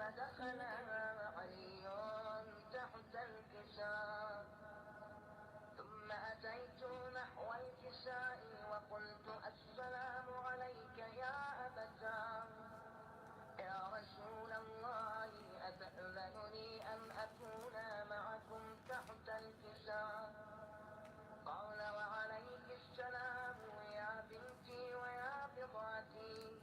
فدخل علي تحت الكساء، ثم أتيت نحو الكساء وقلت السلام عليك يا أبتاه، يا رسول الله أتأذنني أن أكون معكم تحت الكساء؟ قال وعليك السلام يا بنتي ويا بضعتي،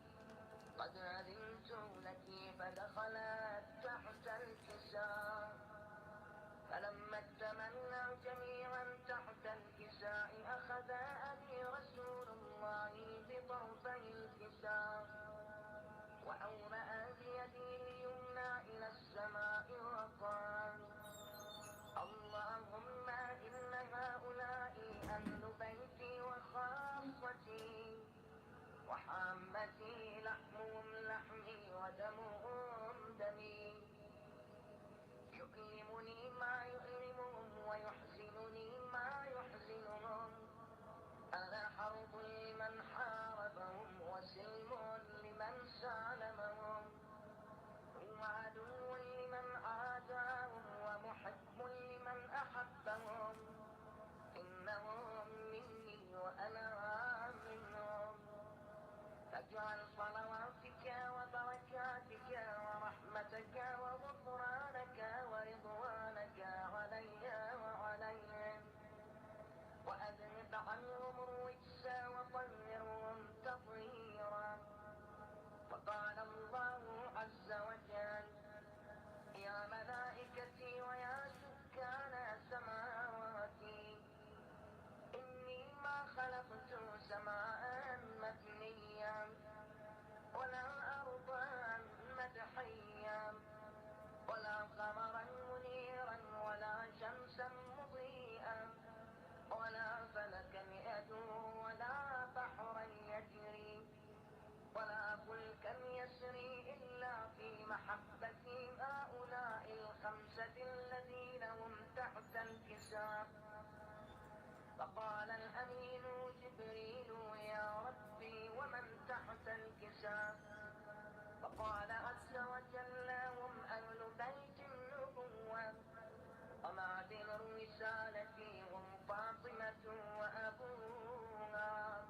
قد أذنت لك. فدخلت تحت الكساء، فلما اكتملنا جميعا تحت الكساء أخذ أبي رسول الله بطرفي الكساء وأومأ بيده اليمنى إلى السماء وقال اللهم إن هؤلاء أهل بيتي وخاصتي وحامتي، لحمهم لحمي ودمهم دمي، يؤلمني ما يؤلمهم ويحزنني ما يحزنهم، أنا حرب لمن حاربهم وسلم لمن سالمهم، وعدو لمن عاداهم ومحب لمن أحبهم، إنهم مني وأنا منهم، فاجعل صلواتك وبركاتك ورحمتك وغفرانك ورضوانك علي وعليهم، وأذهب عنهم الرجس وطهرهم تطهيرا. فقال الله عز وجل يا ملائكتي ويا سكان سماواتي، إني ما خلقت سماء مبنيا ولا أرضا مدحيا ولا قمرا منيرا ولا شمسا مضيئا ولا فلكا يدور ولا بحرا يجري ولا فلكا يسري إلا في محبة هؤلاء الخمسة الذين هم تحت الكساء. فقال الأمين جبريل يا ربي ومن تحت الكساء؟ فقال عز وجل هم أهل بيت النبوة ومعدن الرسالة، هم فاطمة وأبوها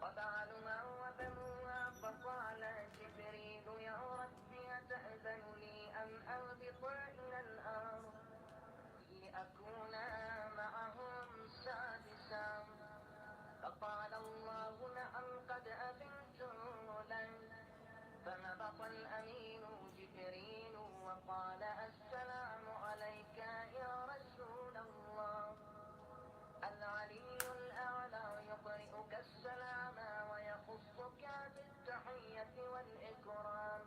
وبعلها وبنوها. فقال جبريل يا ربي أتأذن لي أن أهبط إلى الأرض لأكون معهم سادسا؟ فقال الله نعم قد أذنت لك. فهبط الأمين جبريل وقال السلام عليك يا رسول الله. العلي الأعلى يقرئك السلام ويخصك بالتحية والإكرام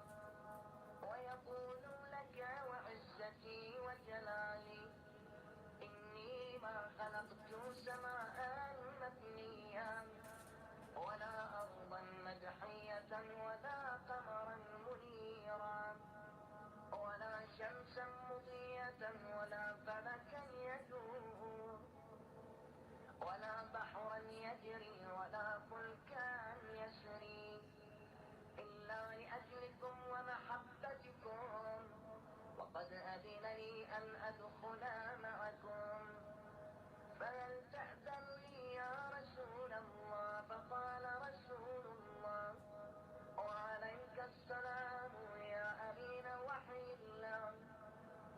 ويقول لك وعزتي وجلالي إني ما خلقت سماء مبنيا ولا أرضا مدحية ولا قمرا منيرا ولا شمسا مضية ولا فلكا يدور ولا بحرا يجري ولا فلكا يسري إلا لأجلكم ومحبتكم، وقد أذن لي أن أدخل معكم، فهل تأذن لي يا رسول الله؟ فقال رسول الله وعليك السلام يا أمين وحي الله،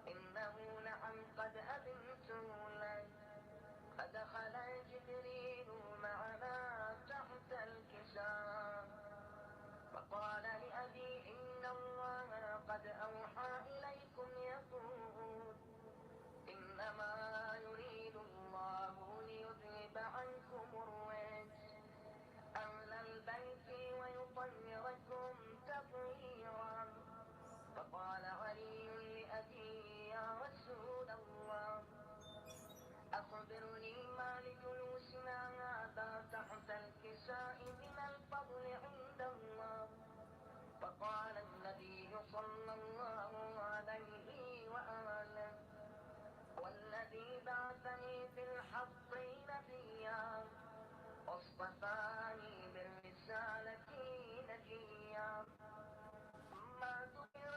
إنه نعم قد أذنت لك. فدخل جبريل معنا تحت الكساء فقال لأبي إن الله قد أوحى إليكم يقول إنما يريد الله ليذهب عنكم الرجس أهل البيت ويطهركم تطهيرا. فقال علي لأبي يا رسول الله أخبرني ما لجلوسنا هذا تحت الكساء من الفضل عند الله. فقال النبي صلى الله عليه وآله والذي بعثني في الحق نبيا واصطفاني بالرسالة نجيا ما ذكر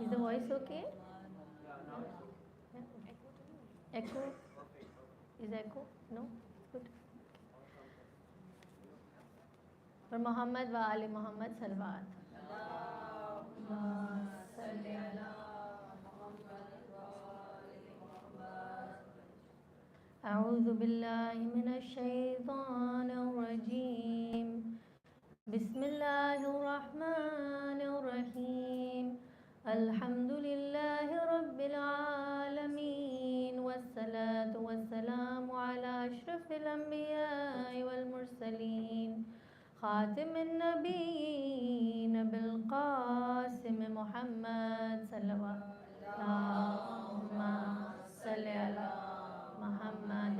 Is the voice okay? Yeah. Echo? Is echo? No? Good. For Muhammad wa Ali Muhammad salawat. أعوذ بالله من الشيطان الرجيم بسم الله الرحمن الرحيم الحمد لله رب العالمين والصلاة والسلام على أشرف الأنبياء والمرسلين خاتم النبيين بالقاسم محمد صلوات اللهم صل على محمد.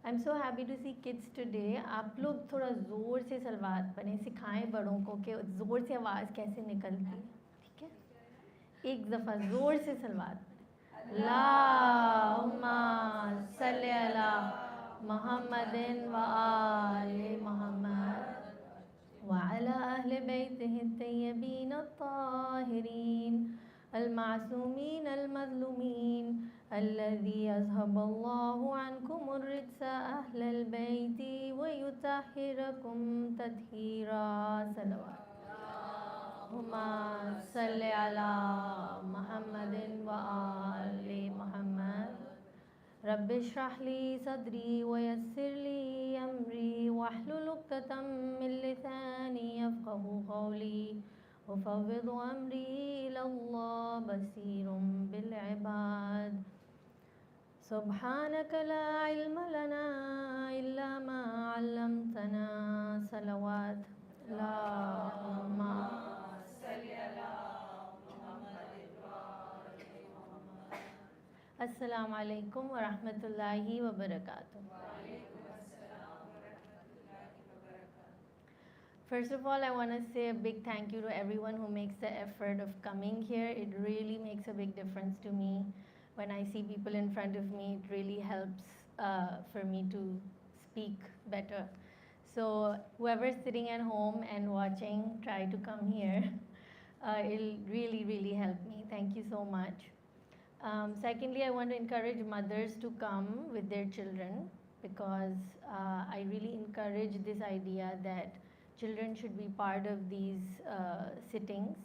I'm so happy to see kids today. आप लोग थोड़ा ज़ोर से सलवात पढ़ें, सिखाएं बड़ों को कि ज़ोर से आवाज़ कैसे निकलती है, ठीक है? एक दफ़ा ज़ोर से सलवात पढ़ें। अल्लाहुम्मा सल्ली अला मुहम्मदिन व आले Muhammad وعلى أهل بيته الطيبين الطاهرين المعصومين المظلومين الذي يذهب الله عنكم الرجس أهل البيت ويطهركم تطهيرا صلوات اللهم صل على محمد وآل محمد رب اشرح لي صدري ويسر لي أمري واحلل عقدة من لساني يفقه قولي وفوض أمري إلى الله بصير بالعباد سبحانك لا علم لنا إلا ما علمتنا صلوات اللهم Assalamu alaikum wa rahmatullahi wa barakatuh. First of all, I want to say a big thank you to everyone who makes the effort of coming here. It really makes a big difference to me. When I see people in front of me, it really helps for me to speak better. So, whoever's sitting at home and watching, try to come here. It'll really, really help me. Thank you so much. Secondly, I want to encourage mothers to come with their children because I really encourage this idea that children should be part of these sittings.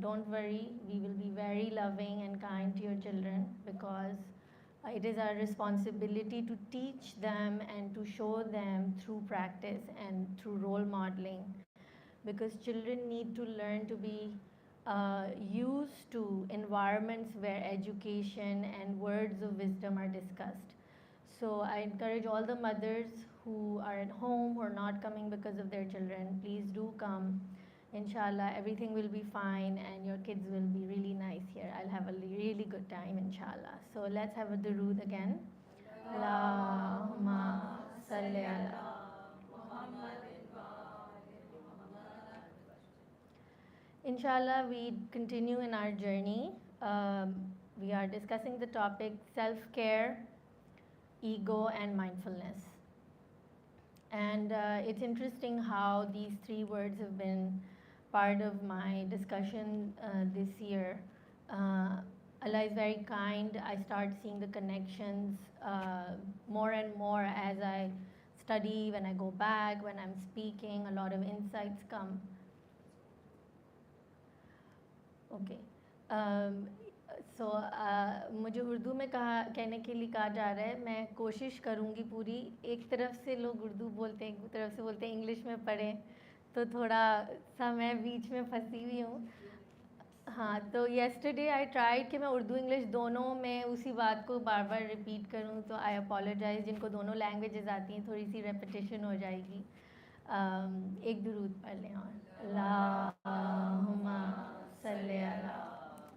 Don't worry, we will be very loving and kind to your children because it is our responsibility to teach them and to show them through practice and through role modeling because children need to learn to be used to environments where education and words of wisdom are discussed. So I encourage all the mothers who are at home, who are not coming because of their children, please do come. Inshallah, everything will be fine and your kids will be really nice here. I'll have a really good time, inshallah. So let's have a durood again. Allahumma salli ala. Inshallah, we continue in our journey. We are discussing the topic self-care, ego, and mindfulness. And it's interesting how these three words have been part of my discussion this year. Allah is very kind. I start seeing the connections more and more as I study, when I go back, when I'm speaking, a lot of insights come. Okay so मुझे उर्दू में कहने के लिए कहा जा रहा है, मैं कोशिश करूँगी पूरी. एक तरफ से लोग उर्दू बोलते हैं, एक तरफ से बोलते हैं इंग्लिश में पढ़ें, तो थोड़ा सा मैं बीच में फंसी हुई हूँ. हाँ, तो येस्टरडे आई ट्राइड कि मैं उर्दू इंग्लिश दोनों में उसी बात को बार बार रिपीट करूँ, तो आई अपोलोजाइज. जिनको दोनों लैंग्वेजेस आती हैं थोड़ी सी रेपिटेशन हो जाएगी. एक दुरूद पढ़ लें. और अल्लाहुम्मा सल्ली अला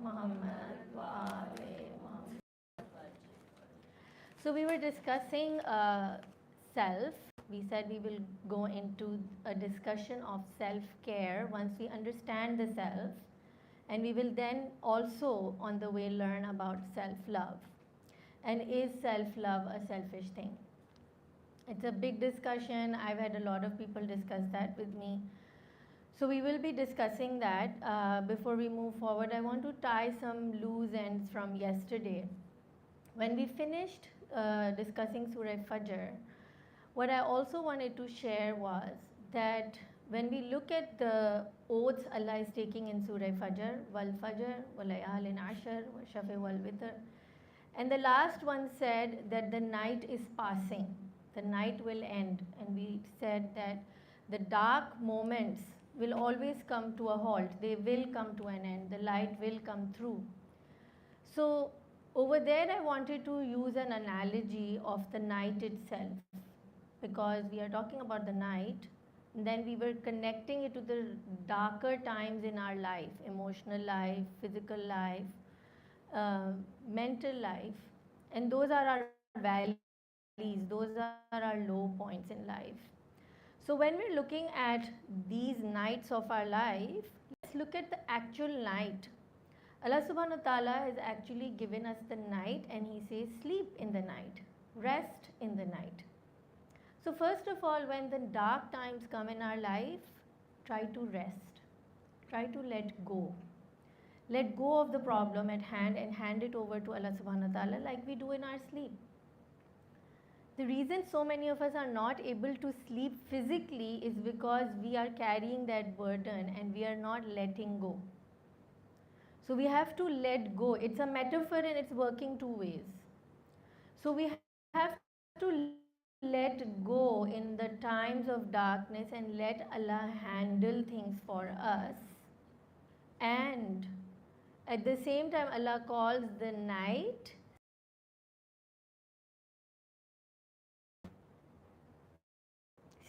मुहम्मद व आले Muhammad. So we were discussing self. We said we will go into a discussion of self-care once we understand the self, and we will then also on the way learn about self-love. And is self-love a selfish thing? It's a big discussion. I've had a lot of people discuss that with me. So we will be discussing that. Before we move forward, I want to tie some loose ends from yesterday. When we finished discussing Surah Fajr, what I also wanted to share was that when we look at the oaths Allah is taking in Surah Fajr, wal Fajr, wal layalin ashar, wal shafi wal witr, and the last one said that the night is passing, the night will end, and we said that the dark moments will always come to a halt, they will come to an end, the light will come through. So over there I wanted to use an analogy of the night itself, because we are talking about the night, and then we were connecting it to the darker times in our life, emotional life, physical life, mental life, and those are our valleys, those are our low points in life. So when we're looking at these nights of our life, let's look at the actual night. Allah subhanahu wa ta'ala has actually given us the night, and He says sleep in the night, rest in the night. So first of all, when the dark times come in our life, try to rest, try to let go. Let go of the problem at hand and hand it over to Allah subhanahu wa ta'ala like we do in our sleep. The reason so many of us are not able to sleep physically is because we are carrying that burden and we are not letting go. So we have to let go. It's a metaphor and it's working two ways. So we have to let go in the times of darkness and let Allah handle things for us. And at the same time, Allah calls the night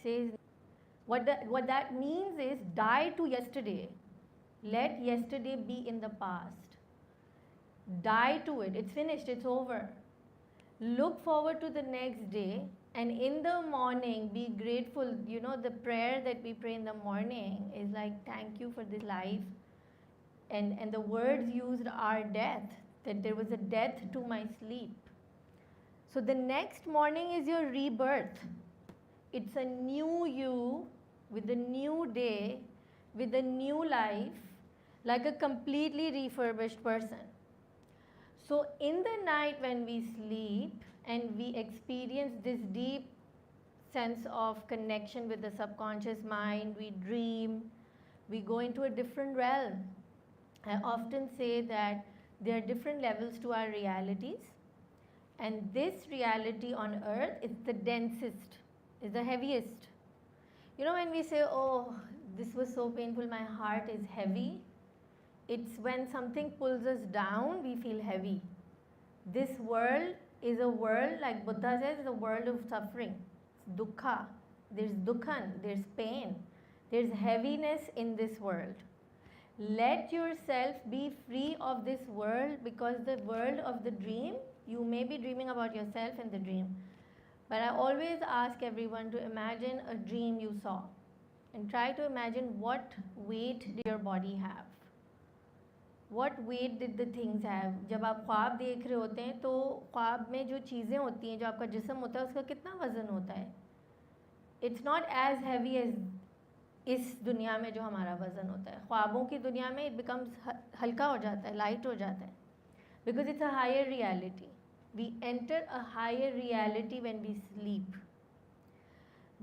says what that means is die to yesterday. Let yesterday be in the past. Die to it. It's finished. It's over. Look forward to the next day, and in the morning be grateful. You know, the prayer that we pray in the morning is like, thank you for this life. And the words used are death, that there was a death to my sleep. So the next morning is your rebirth. It's a new you with a new day, with a new life, like a completely refurbished person. So in the night when we sleep and we experience this deep sense of connection with the subconscious mind, we dream, we go into a different realm. I often say that there are different levels to our realities, and this reality on earth is the densest, is the heaviest. You know, when we say, oh, this was so painful, my heart is heavy, it's when something pulls us down, we feel heavy. This world is a world, like Buddha says, is a world of suffering. It's dukkha. There's dukkhan, there's pain, there's heaviness in this world. Let yourself be free of this world, because the world of the dream, you may be dreaming about yourself in the dream. But I always ask everyone to imagine a dream you saw and try to imagine what weight did your body have. What weight did the things have? जब आप ख्वाब देख रहे होते हैं तो ख्वाब में जो चीज़ें होती हैं, जो आपका जिस्म होता है, उसका कितना वज़न होता है? It's not as heavy as इस दुनिया में जो हमारा वज़न होता है. ख्वाबों की दुनिया में it becomes हल्का हो जाता है, लाइट हो जाता है, because it's a higher reality. We enter a higher reality when we sleep.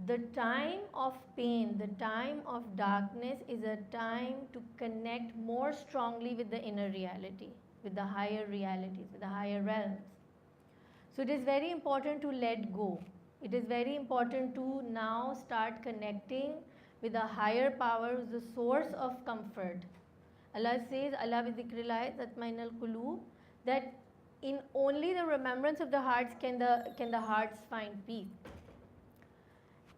The time of pain, the time of darkness is a time to connect more strongly with the inner reality, with the higher realities, with the higher realms. So it is very important to let go. It is very important to now start connecting with a higher power, the source of comfort. Allah says, Allah bi dhikrillah tatma'innul qulub, that in only the remembrance of the hearts can the hearts find peace.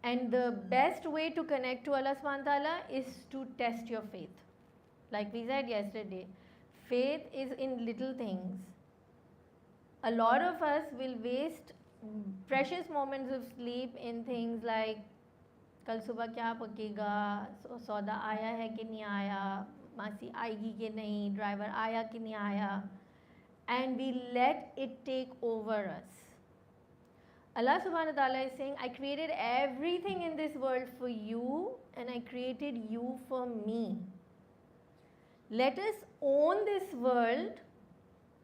And the best way to connect to Allah subhanahu wa ta'ala is to test your faith. Like we said yesterday, faith is in little things. A lot of us will waste precious moments of sleep in things like कल सुबह क्या पकेगा, सौदा आया है कि नहीं आया, मासी आएगी कि नहीं, ड्राइवर आया कि नहीं आया, and we let it take over us. Allah subhanahu wa ta'ala is saying, I created everything in this world for you and I created you for me. Let us own this world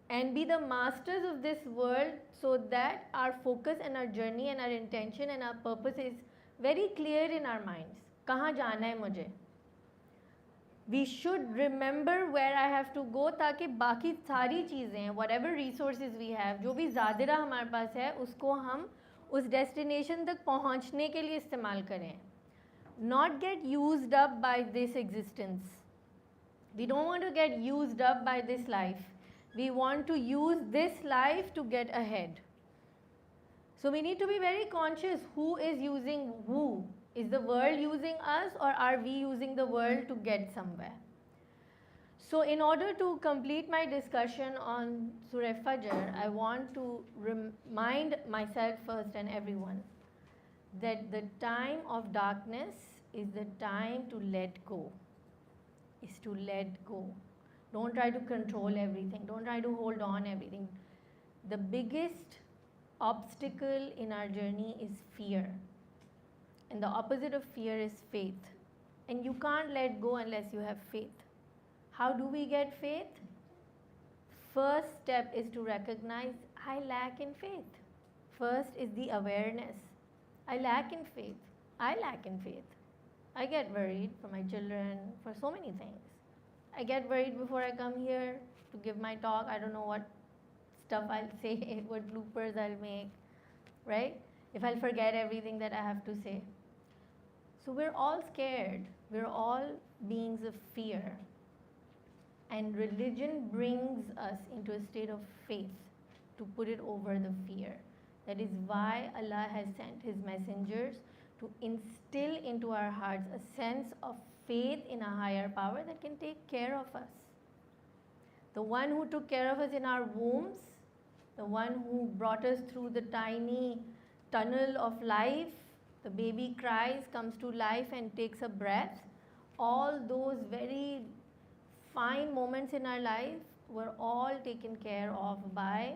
and be the masters of this world so that our focus and our journey and our intention and our purpose is very clear in our minds. कहाँ जाना है मुझे? We should remember where I have to go ताकि बाकी सारी चीज़ें, whatever resources we have, जो भी ज़ादिरा हमारे पास है, उसको हम उस destination तक पहुँचने के लिए इस्तेमाल करें. Not get used up by this existence. We don't want to get used up by this life. We want to use this life to get ahead. So we need to be very conscious who is using who. Is the world using us or are we using the world to get somewhere? So in order to complete my discussion on Surah Fajr, I want to remind myself first and everyone that the time of darkness is the time to let go. Is to let go. Don't try to control everything. Don't try to hold on everything. The biggest obstacle in our journey is fear. And the opposite of fear is faith. And you can't let go unless you have faith. How do we get faith? First step is to recognize I lack in faith. First is the awareness. I lack in faith. I lack in faith. I get worried for my children, for so many things. I get worried before I come here to give my talk. I don't know what stuff I'll say, what bloopers I'll make, right? If I'll forget everything that I have to say. So we're all scared. We're all beings of fear. And religion brings us into a state of faith to put it over the fear. That is why Allah has sent His messengers to instill into our hearts a sense of faith in a higher power that can take care of us. The one who took care of us in our wombs, the one who brought us through the tiny tunnel of life, the baby cries, comes to life and takes a breath. All those very fine moments in our life were all taken care of by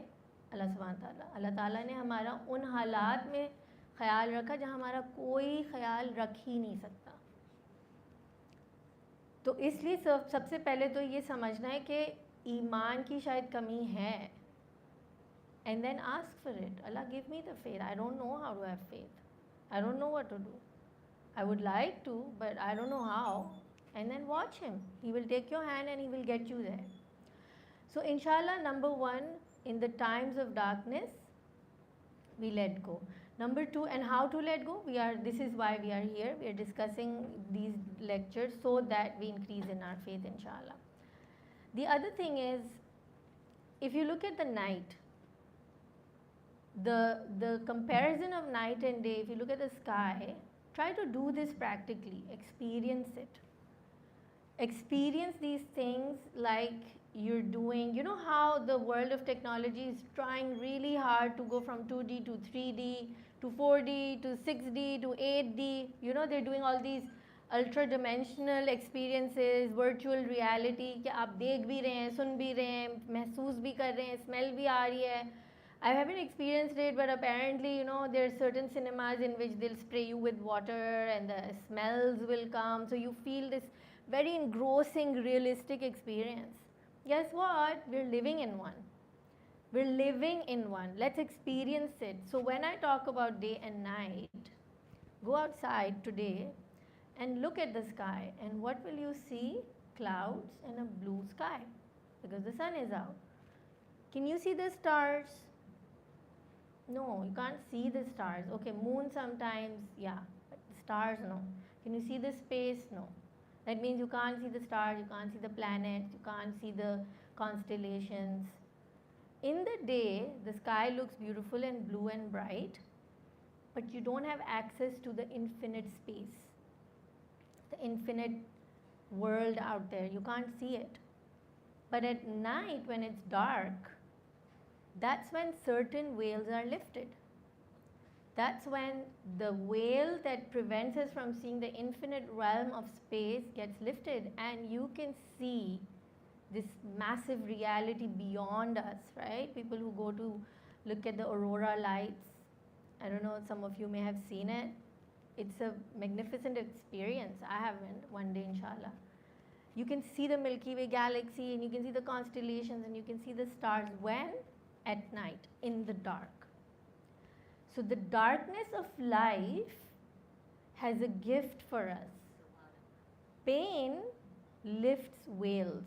Allah subhanahu wa ta'ala. Allah ta'ala ने हमारा उन हालात में ख्याल रखा जहाँ हमारा कोई ख्याल रख ही नहीं सकता. तो इसलिए सबसे पहले तो ये समझना है कि ईमान की शायद कमी है. And then ask for it. Allah, give me the faith. I don't know how to have faith. I don't know what to do. I would like to, but I don't know how. And then watch Him. He will take your hand and He will get you there. So inshallah, number one, in the times of darkness, we let go. Number two, and how to let go? This is why we are here. We are discussing these lectures so that we increase in our faith, inshallah. The other thing is, if you look at the night, the comparison of night and day, if you look at the sky, try to do this practically. Experience it. Experience these things like you're doing. You know how the world of technology is trying really hard to go from 2D to 3D to 4D to 6D to 8D. You know, they're doing all these ultra dimensional experiences, virtual reality कि आप देख भी रहे हैं, सुन भी रहे हैं, महसूस भी कर रहे हैं, smell भी आ रही है. I haven't experienced it, but apparently, you know, there are certain cinemas in which they'll spray you with water and the smells will come. So you feel this very engrossing, realistic experience. Guess what? We're living in one. We're living in one. Let's experience it. So when I talk about day and night, go outside today and look at the sky. And what will you see? Clouds and a blue sky because the sun is out. Can you see the stars? No, you can't see the stars. Okay, moon sometimes, yeah, but the stars, no. Can you see the space? No. That means you can't see the stars, you can't see the planets, you can't see the constellations. In the day, the sky looks beautiful and blue and bright, but you don't have access to the infinite space, the infinite world out there. You can't see it. But at night, when it's dark, that's when certain veils are lifted. That's when the veil that prevents us from seeing the infinite realm of space gets lifted, and you can see this massive reality beyond us, right? People who go to look at the aurora lights, I don't know, some of you may have seen it. It's a magnificent experience. I haven't. One day, inshallah. You can see the Milky Way galaxy, and you can see the constellations, and you can see the stars. When? At night, in the dark. So the darkness of life has a gift for us. Pain lifts veils.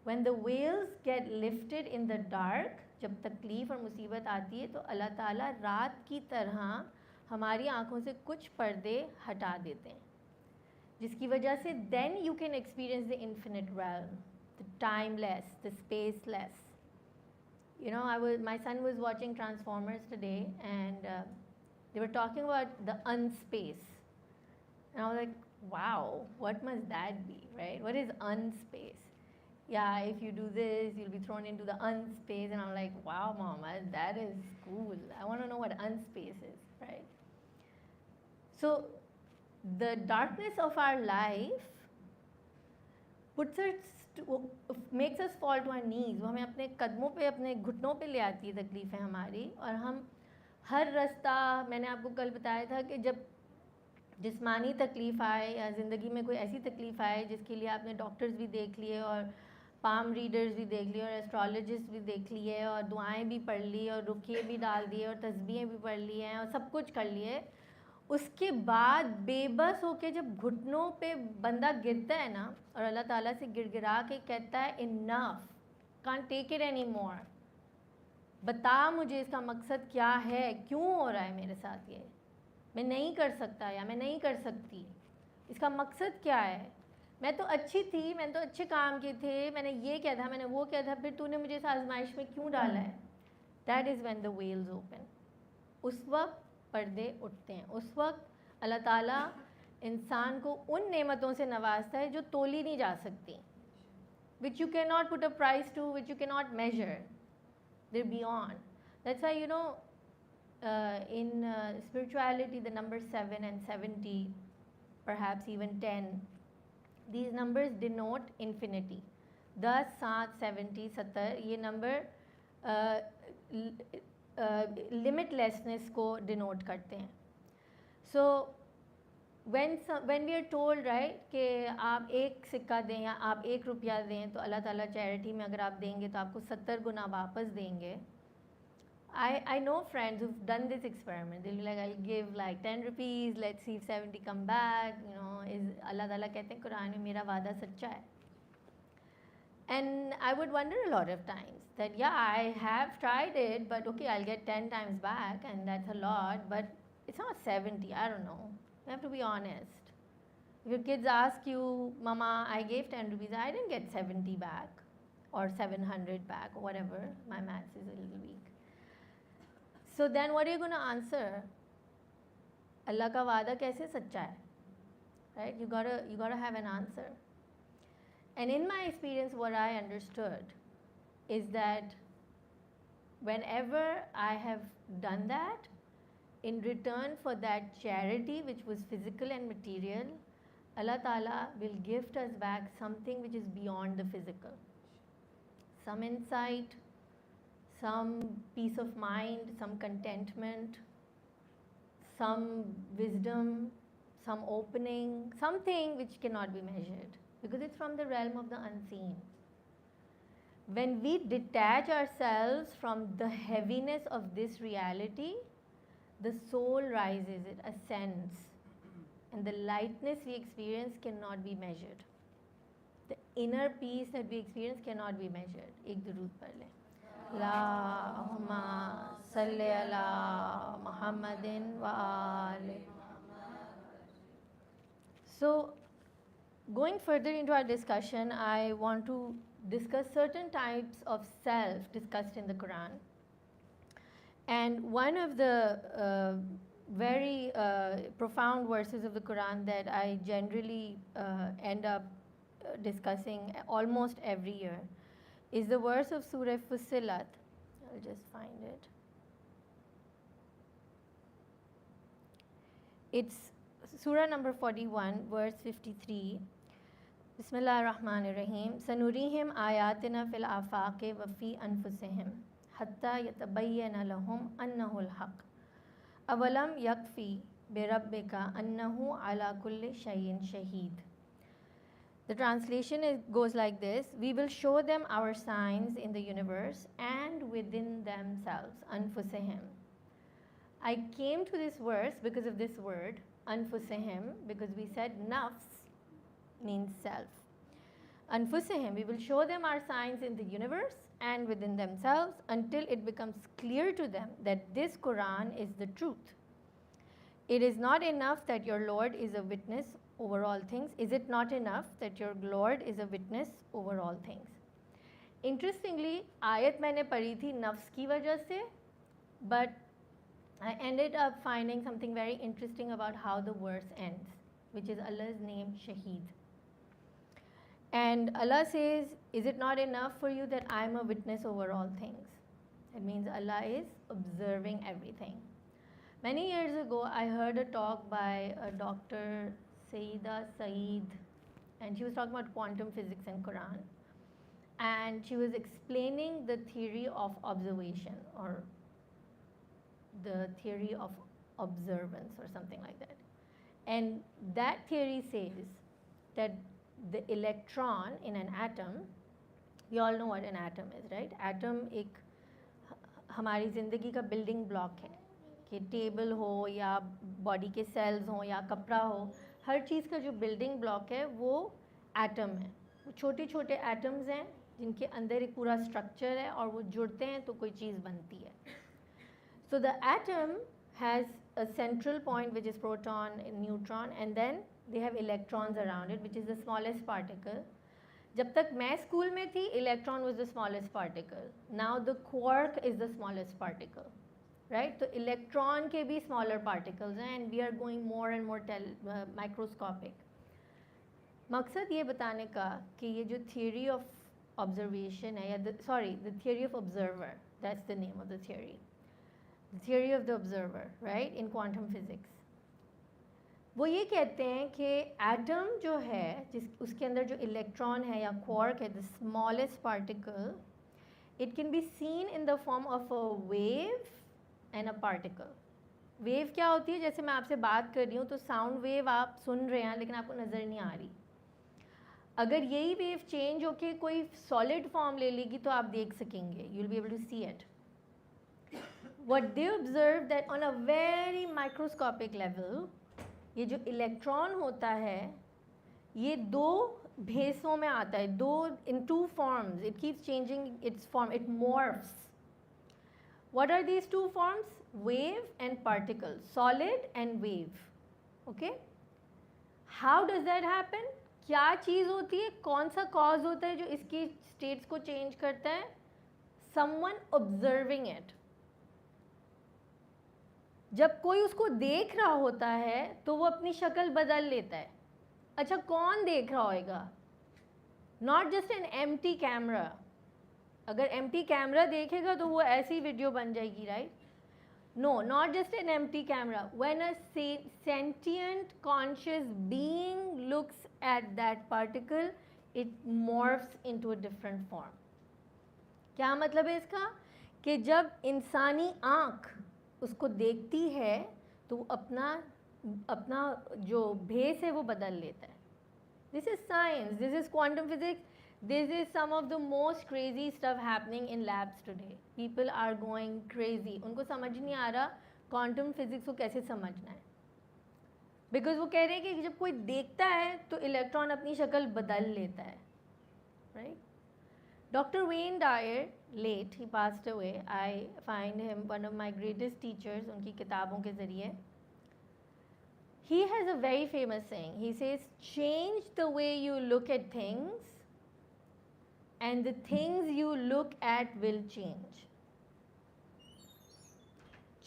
When the veils get lifted in the dark, जब तकलीफ और मुसीबत आती है तो अल्लाह ताला रात की तरह हमारी आँखों से कुछ पर्दे हटा देते हैं, जिसकी वजह से then you can experience the infinite realm, the timeless, the spaceless. You know, my son was watching Transformers today, and they were talking about the unspace. And I was like, wow, what must that be, right? What is unspace? Yeah, if you do this, you'll be thrown into the unspace. And I'm like, wow, Mama, that is cool. I want to know what unspace is, right? So the darkness of our life puts us makes us fall to our knees. वो हमें अपने कदमों पे, अपने घुटनों पे ले आती है तकलीफ़ें हमारी, और हम हर रास्ता, मैंने आपको कल बताया था कि जब जिस्मानी तकलीफ़ आए या ज़िंदगी में कोई ऐसी तकलीफ़ आए जिसके लिए आपने डॉक्टर्स भी देख लिए और पाम रीडर्स भी देख लिए और एस्ट्रोलॉजिस्ट भी देख लिए और दुआएं भी पढ़ ली और रुकिए भी डाल दिए और तस्बीहें भी पढ़ ली हैं और सब कुछ कर लिए, उसके बाद बेबस होके जब घुटनों पे बंदा गिरता है ना और अल्लाह ताला से गिड़गिड़ा के कहता है enough, can't take it any more, बता मुझे इसका मकसद क्या है, क्यों हो रहा है मेरे साथ ये, मैं नहीं कर सकता या मैं नहीं कर सकती, इसका मकसद क्या है, मैं तो अच्छी थी, मैंने तो अच्छे काम किए थे, मैंने ये किया था, मैंने वो किया था, फिर तूने मुझे इस आजमाइश में क्यों डाला है. That is when the veils open. उस वक्त पर्दे उठते हैं. उस वक्त अल्लाह ताला इंसान को उन नेमतों से नवाजता है जो तोली नहीं जा सकती, which you can not put a price to, which you can not major, there beyond. That's why you know in spirituality the number 7 and 70, perhaps even 10, these numbers denote infinity. 10, 7, 70, 70 ये number limitlessness को denote करते हैं. So when we are told, right, कि आप एक सिक्का दें या आप 1 रुपया दें तो अल्लाह ताला चैरिटी में अगर आप देंगे तो आपको 70 गुना वापस देंगे. I know friends who've done this experiment. They'll be like, I'll give like 10 rupees, let's see if 70 come back. You know, is Allah Ta'ala कहते हैं कुरान में मेरा वादा सच्चा है. And I would wonder a lot of times that yeah, I have tried it, but okay, I'll get 10 times back, and that's a lot, but it's not 70. I don't know. You have to be honest. If your kids ask you, Mama, I gave 10 rupees, I didn't get 70 back or 700 back or whatever. My maths is a little weak. So then what are you going to answer? Allah ka wa'da kaise sachcha hai? Right? You gotta have an answer. And in my experience, what I understood is that whenever I have done that, in return for that charity which was physical and material, Allah Ta'ala will gift us back something which is beyond the physical. Some insight, some peace of mind, some contentment, some wisdom, some opening, something which cannot be measured because it's from the realm of the unseen. When we detach ourselves from the heaviness of this reality, the soul rises, it ascends, and the lightness we experience cannot be measured. The inner peace that we experience cannot be measured. Ek durood par le. Allahumma salli ala Muhammadin wa ali. So, going further into our discussion, I want to discuss certain types of self discussed in the Quran. And one of the very profound verses of the Quran that I generally end up discussing almost every year is the verse of Surah Fussilat. I'll just find it. It's Surah number 41, verse 53. Bismillah ar-Rahman ar-Rahim. Sanurihim ayatina fil afaqi wa fi anfusihim hatta yatabayyana lahum annahu al-haq अवलम यकफ़ी बिरब्बिका अन्नहु अला कुल्li शैइन शहीद. The translation goes like this: we will show them our signs in the universe and within themselves, anfusihim. I came to this verse because of this word, anfusihim, because we said nafs means self. Anfusihim, we will show them our signs in the universe and within themselves until it becomes clear to them that this Quran is the truth. It is not enough that your Lord is a witness over all things. Is it not enough that your Lord is a witness over all things? Interestingly, ayat मैंने पढ़ी थी नफ्स की वजह से, but I ended up finding something very interesting about how the verse ends, which is Allah's name Shaheed. And Allah says, is it not enough for you that I am a witness over all things? It means Allah is observing everything. Many years ago, I heard a talk by a Dr. Saida Saeed, and she was talking about quantum physics and Quran. And she was explaining the theory of observation, or the theory of observance, or something like that. And that theory says that the electron in an atom, we all know what an atom is, right? Atom एक हमारी ज़िंदगी का building block है, कि table हो या body के sales हो या कपड़ा हो, हर चीज़ का जो बिल्डिंग ब्लॉक है वो एटम है. वो छोटे छोटे एटम्स हैं जिनके अंदर एक पूरा स्ट्रक्चर है और वो जुड़ते हैं तो कोई चीज़ बनती है. So the atom has a central point which is proton and neutron, and then they have electrons around it, which is the smallest particle. जब तक मैं स्कूल में थी, electron was the smallest particle. Now the quark is the smallest particle, right? तो electron के भी smaller particles हैं, and we are going more and more microscopic. मकसद ये बताने का कि ये जो theory of observation है, या the theory of observer, that's the name of the theory. The theory of the observer, right, in quantum physics. वो ये कहते हैं कि एटम जो है, जिस उसके अंदर जो इलेक्ट्रॉन है या क्वार्क है, the smallest particle, it can be seen in the form of a wave and a particle. Wave क्या होती है? जैसे मैं आपसे बात कर रही हूँ तो साउंड वेव आप सुन रहे हैं लेकिन आपको नज़र नहीं आ रही. अगर यही वेव चेंज होके कोई सॉलिड फॉर्म ले लेगी तो आप देख सकेंगे, you will be able to see it. What they observed that on a very microscopic level, ये जो इलेक्ट्रॉन होता है ये दो भेसों में आता है, दो in two forms. It keeps changing its form, it morphs. What are these two forms? Wave and particle, solid and wave. Okay? How does that happen? क्या चीज़ होती है, कौन सा cause होता है जो इसकी states को change करता है? Someone observing it. जब कोई उसको देख रहा होता है तो वो अपनी शक्ल बदल लेता है. अच्छा, कौन देख रहा होगा? Not just an empty camera. अगर एम्प्टी कैमरा देखेगा तो वो ऐसी वीडियो बन जाएगी, right? No, not just an empty camera. When a sentient conscious being looks at that particle, it morphs into a different form. क्या मतलब है इसका? कि जब इंसानी आँख उसको देखती है तो अपना जो भेस है वो बदल लेता है. This is science, this is quantum physics, this is some of the most crazy stuff happening in labs today. People are going crazy. उनको समझ नहीं आ रहा क्वांटम फिजिक्स को कैसे समझना है, बिकॉज वो कह रहे हैं कि जब कोई देखता है तो इलेक्ट्रॉन अपनी शक्ल बदल लेता है, right? Dr. Wayne Dyer, late, he passed away. I find him one of my greatest teachers, उनकी किताबों के ज़रिए. He has a very famous saying. He says, change the way you look at things and the things you look at will change.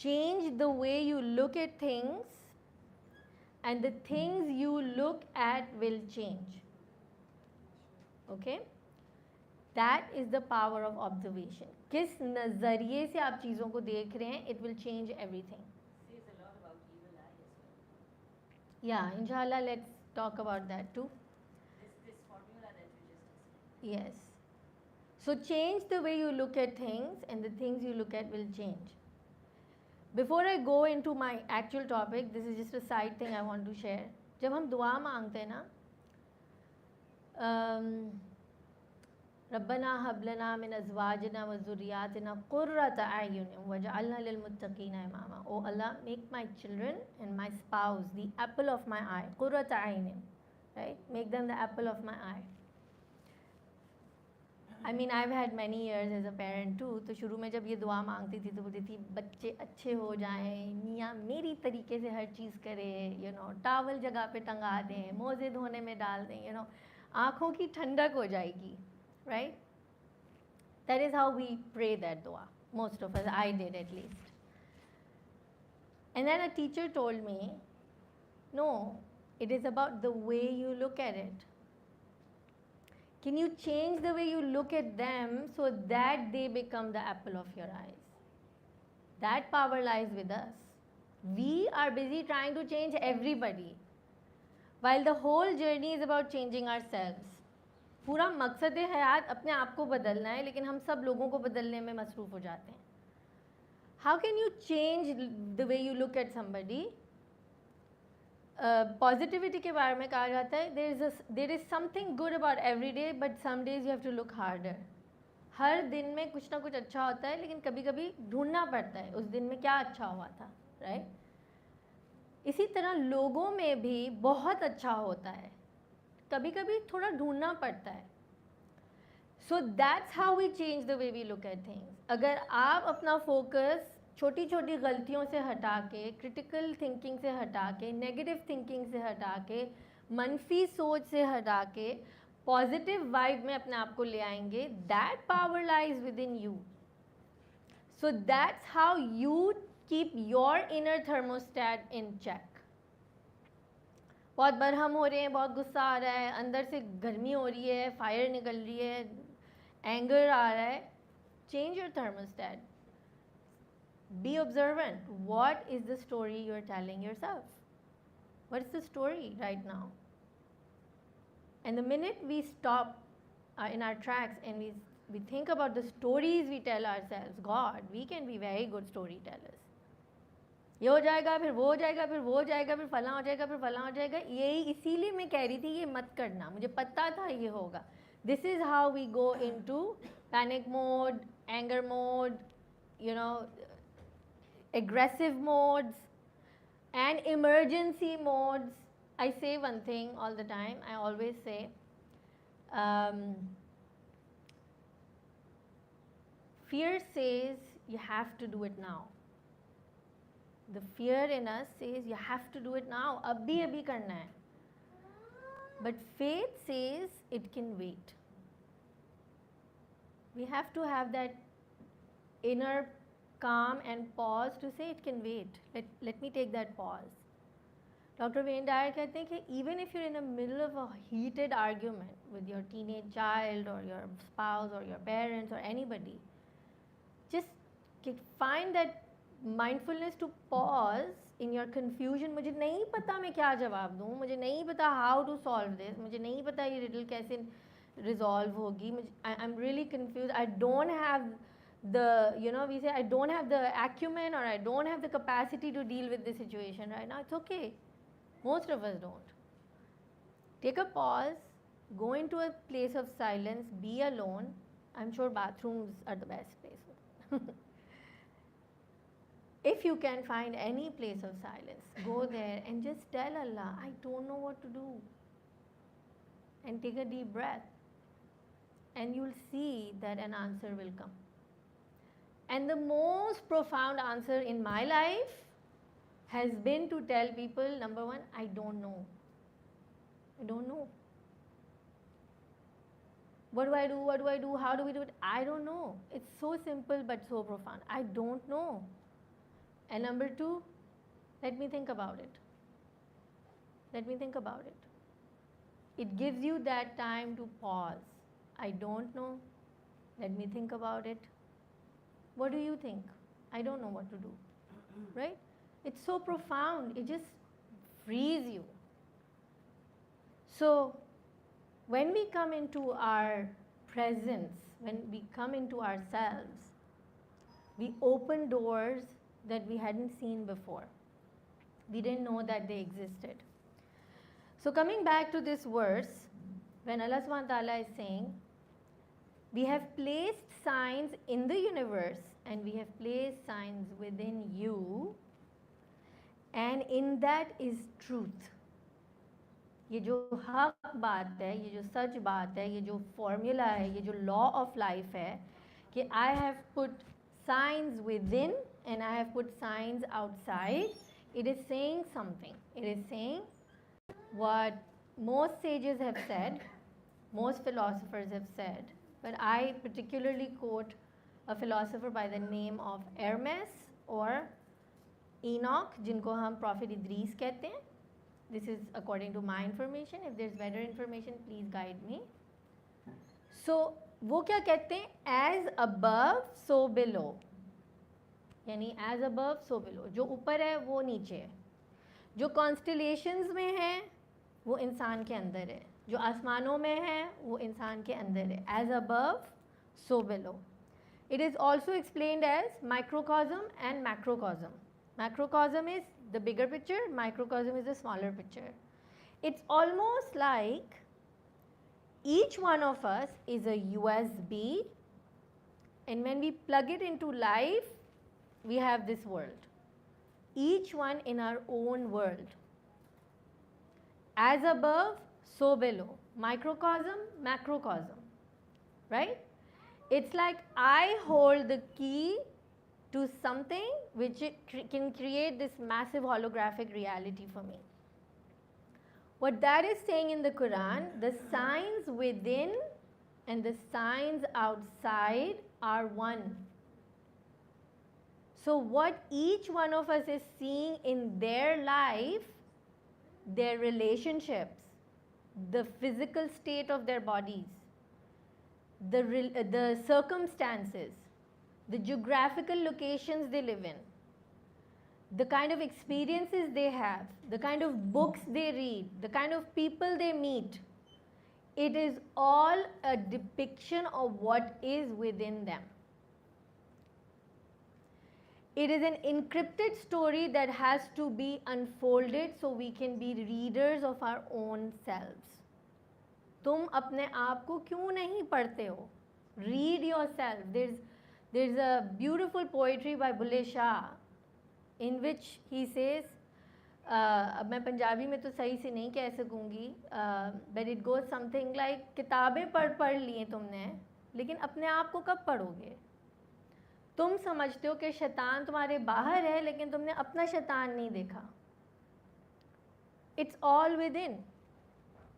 Change the way you look at things and the things you look at will change. Okay? That is the power of observation. किस नज़रिए से आप चीज़ों को देख रहे हैं, it will change everything. Says a lot about evil eye as well. Yeah, inshallah, let's talk about that too. This formula that you just explained. Yes. So change the way you look at things and the things you look at will change. Before I go into my actual topic, this is just a side thing I want to share. जब हम दुआ मांगते हैं ना, रब्बना हबलना मिन अज़वाजिना व ज़ुर्रियातिना क़ुर्रत अयुन वजअलना लिलमुत्तक़ीना Imama. Oh Allah, make my children and my spouse the apple of my eye. क़ुर्रत अयुन, right? Make them the apple of my eye. I mean, I've had many years as a parent too. तो शुरू में जब ये दुआ मांगती थी तो बोलती थी बच्चे अच्छे हो जाएं, मियाँ मेरी तरीके से हर चीज़ करें, you know, टावल जगह पे टंगा दें, मोज़े धोने में डाल दें, you know, आँखों की ठंडक हो जाएगी, right? That is how we pray that dua. Most of us, I did at least. And then a teacher told me, no, it is about the way you look at it. Can you change the way you look at them so that they become the apple of your eyes? That power lies with us. We are busy trying to change everybody, while the whole journey is about changing ourselves. पूरा मकसद है हयात अपने आप को बदलना है, लेकिन हम सब लोगों को बदलने में मसरूफ़ हो जाते हैं. How can you change the way you look at somebody? Positivity के बारे में कहा जाता है there is something good about every day but some days you have to look harder. हर दिन में कुछ ना कुछ अच्छा होता है, लेकिन कभी कभी ढूंढना पड़ता है उस दिन में क्या अच्छा हुआ था, राइट? इसी तरह लोगों में भी बहुत अच्छा होता है, कभी कभी थोड़ा ढूंढना पड़ता है. So that's how we change the way we look at things. अगर आप अपना फोकस छोटी छोटी गलतियों से हटा के, क्रिटिकल थिंकिंग से हटा के, नेगेटिव थिंकिंग से हटा के, मनफी सोच से हटा के पॉजिटिव वाइब में अपने आप को ले आएंगे, that power lies within you. So that's how you keep your inner thermostat in check. बहुत बरहम हो रहे हैं, बहुत गुस्सा आ रहा है, अंदर से गर्मी हो रही है, फायर निकल रही है, एंगर आ रहा है, change your thermostat. Be observant. What is the story you're telling yourself? What's the story right now? And the minute we stop in our tracks and we think about the stories we tell ourselves, God, we can be very good storytellers. ये हो जाएगा, फिर वो हो जाएगा, फिर वो हो जाएगा, फिर फलां हो जाएगा, फिर फलां हो जाएगा. यही इसीलिए मैं कह रही थी ये मत करना, मुझे पता था ये होगा. This is how we go into panic mode, anger mode, you know, aggressive modes and emergency modes. I say one thing all the time. I always say, fear says you have to do it now. The fear in us says you have to do it now. Abhi abhi karna hai. But faith says it can wait. We have to have that inner calm and pause to say it can wait. Let me take that pause. Dr. Wayne Dyer कहते हैं कि even if you're in the middle of a heated argument with your teenage child or your spouse or your parents or anybody, just find that mindfulness to pause in your confusion. मुझे नहीं पता मैं क्या जवाब दूँ, मुझे नहीं पता how to solve this, मुझे नहीं पता ये riddle कैसे resolve होगी, I'm really confused. I don't have we say I don't have the acumen or I don't have the capacity to deal with this situation right now. It's okay. Most of us don't. Take a pause, go into a place of silence, be alone. I'm sure bathrooms are the best place. If you can find any place of silence, go there and just tell Allah, I don't know what to do. And take a deep breath. And you'll see that an answer will come. And the most profound answer in my life has been to tell people, number one, I don't know. I don't know. What do I do? What do I do? How do we do it? I don't know. It's so simple but so profound. I don't know. And number two, let me think about it. Let me think about it. It gives you that time to pause. I don't know. Let me think about it. What do you think? I don't know what to do. Right? It's so profound. It just frees you. So, when we come into our presence, when we come into ourselves, we open doors that we hadn't seen before. We didn't know that they existed. So coming back to this verse, when Allah subhanahu wa ta'ala is saying, we have placed signs in the universe and we have placed signs within you, and in that is truth. ये जो हक बात है, ये जो सच बात है, ये जो फॉर्मूला है, ये जो लॉ ऑफ लाइफ है कि I have put signs within and I have put signs outside, it is saying something. It is saying what most sages have said, most philosophers have said, but I particularly quote a philosopher by the name of Hermes or Enoch, जिनको हम Prophet Idris कहते हैं. This is according to my information. If there's better information, please guide me. So, वो क्या कहते हैं? As above, so below. यानी as above, so below. जो ऊपर है, वो नीचे है. जो constellations में है, वो इंसान के अंदर है. जो आसमानों में है, वो इंसान के अंदर है. As above, so below. It is also explained as microcosm and macrocosm. Macrocosm is the bigger picture, microcosm is the smaller picture. It's almost like each one of us is a USB, and when we plug it into life, we have this world. Each one in our own world. As above, so below. Microcosm, macrocosm. Right? It's like I hold the key to something which can create this massive holographic reality for me. What that is saying in the Quran, the signs within and the signs outside are one. So what each one of us is seeing in their life, their relationships, the physical state of their bodies, the circumstances, the geographical locations they live in, the kind of experiences they have, the kind of books they read, the kind of people they meet, it is all a depiction of what is within them. It is an encrypted story that has to be unfolded so we can be readers of our own selves. तुम अपने आप को क्यों नहीं पढ़ते हो? Read yourself. There's a beautiful poetry by Bulle Shah in which he says, अब मैं पंजाबी में तो सही से नहीं कह सकूँगी, but it goes something like किताबें पढ़ ली तुमने, लेकिन अपने आप को कब पढ़ोगे? तुम समझते हो कि शैतान तुम्हारे बाहर है, लेकिन तुमने अपना शैतान नहीं देखा. It's all within.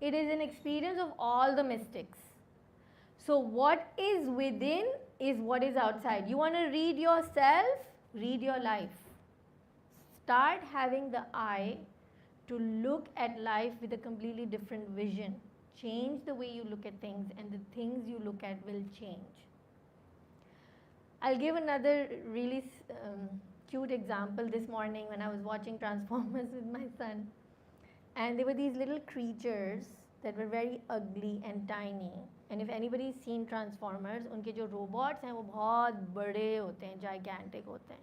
It is an experience of all the mystics. So what is within is what is outside. You want to read yourself, read your life. Start having the eye to look at life with a completely different vision. Change the way you look at things, and the things you look at will change. I'll give another really cute example this morning when I was watching Transformers with my son. And there were these little creatures that were very ugly and tiny. And if anybody's seen Transformers, उनके जो robots हैं वो बहुत बड़े होते हैं, gigantic होते हैं.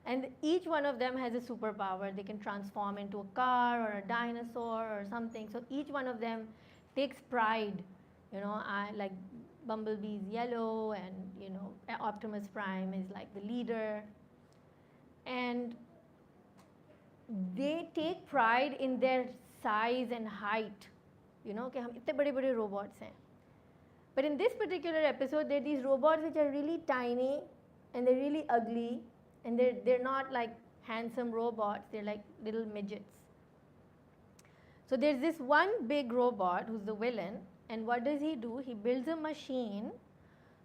And each one of them has a superpower. They can transform into a car or a dinosaur or something. So each one of them takes pride. You know, like Bumblebee's yellow, and you know, Optimus Prime is like the leader. And they take pride in their size and height. You know, कि हम इतने बड़े-बड़े robots हैं. But in this particular episode, there are these robots which are really tiny and they're really ugly, and they're not like handsome robots, they're like little midgets. So there's this one big robot who's the villain, and what does he do? He builds a machine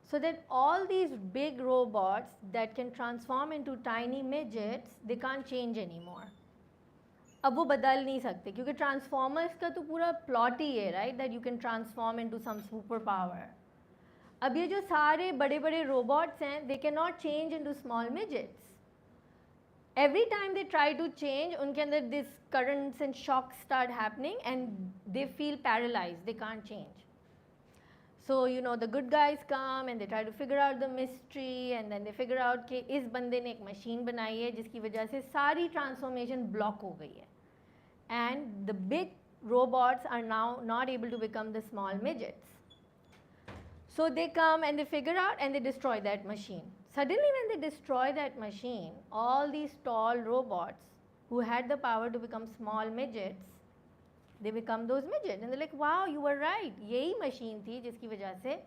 so that all these big robots that can transform into tiny midgets, they can't change anymore. अब वो बदल नहीं सकते क्योंकि transformers का तो पूरा plot ही है, right, that you can transform into some super power. अब ये जो सारे बड़े बड़े रोबोट्स हैं, they cannot change into small midgets. Every time they try to change, उनके अंदर this currents and shocks start happening and they feel paralysed, they can't change. So, you know, the good guys come and they try to figure out the mystery, and then they figure out कि इस बंदे ने एक machine बनाई है जिसकी वजह से सारी transformation block हो गई है. And the big robots are now not able to become the small midgets. So they come and they figure out and they destroy that machine. Suddenly when they destroy that machine, all these tall robots who had the power to become small midgets, they become those midgets. And they're like, wow, you were right. यही machine थी जिसकी वजह से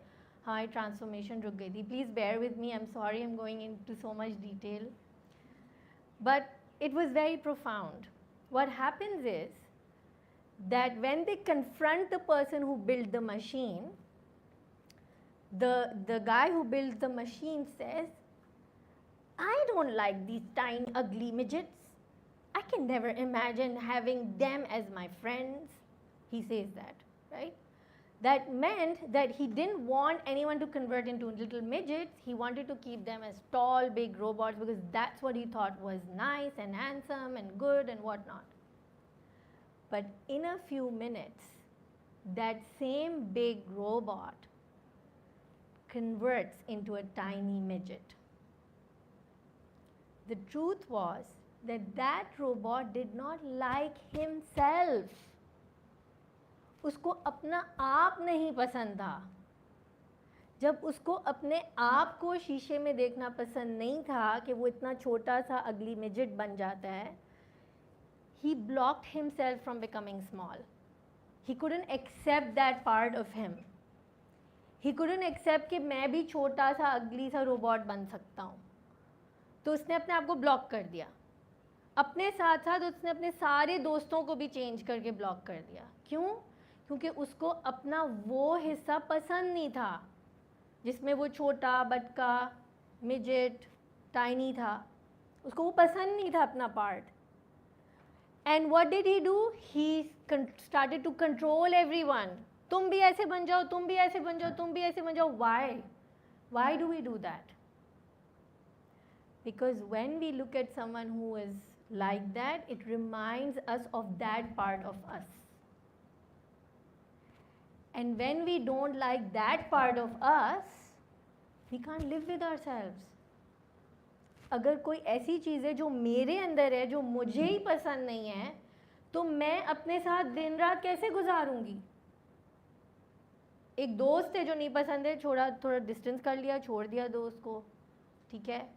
हमारी transformation रुक गई थी. Please bear with me. I'm sorry I'm going into so much detail. But it was very profound. What happens is that when they confront the person who built the machine, the guy who built the machine says, I don't like these tiny ugly midgets. I can never imagine having them as my friends. He says that, right? That meant that he didn't want anyone to convert into little midgets. He wanted to keep them as tall, big robots because that's what he thought was nice and handsome and good and whatnot. But in a few minutes, that same big robot converts into a tiny midget. The truth was that robot did not like himself. उसको अपना आप नहीं पसंद था. जब उसको अपने आप को शीशे में देखना पसंद नहीं था कि वो इतना छोटा सा अगली मिजिट बन जाता है, he blocked himself from becoming small. He couldn't accept that part of him. He couldn't accept कि मैं भी छोटा सा अगली सा रोबोट बन सकता हूँ. तो उसने अपने आप को ब्लॉक कर दिया. अपने साथ साथ उसने अपने सारे दोस्तों को भी चेंज करके ब्लॉक कर दिया. क्यों? क्योंकि उसको अपना वो हिस्सा पसंद नहीं था जिसमें वो छोटा बटका मिजेट टाइनी था. उसको वो पसंद नहीं था अपना part. And what did he do? He started to control everyone. तुम भी ऐसे बन जाओ, तुम भी ऐसे बन जाओ, तुम भी ऐसे बन जाओ. Why? Why do we do that? Because when we look at someone who is like that, it reminds us of that part of us. And when we don't like that part of us, we can't live with ourselves. अगर कोई ऐसी चीज़ है जो मेरे अंदर है, जो मुझे ही पसंद नहीं है, तो मैं अपने साथ दिन रात कैसे गुजारूंगी? एक दोस्त है जो नहीं पसंद है, थोड़ा डिस्टेंस कर लिया, छोड़ दिया दोस्त को, ठीक है.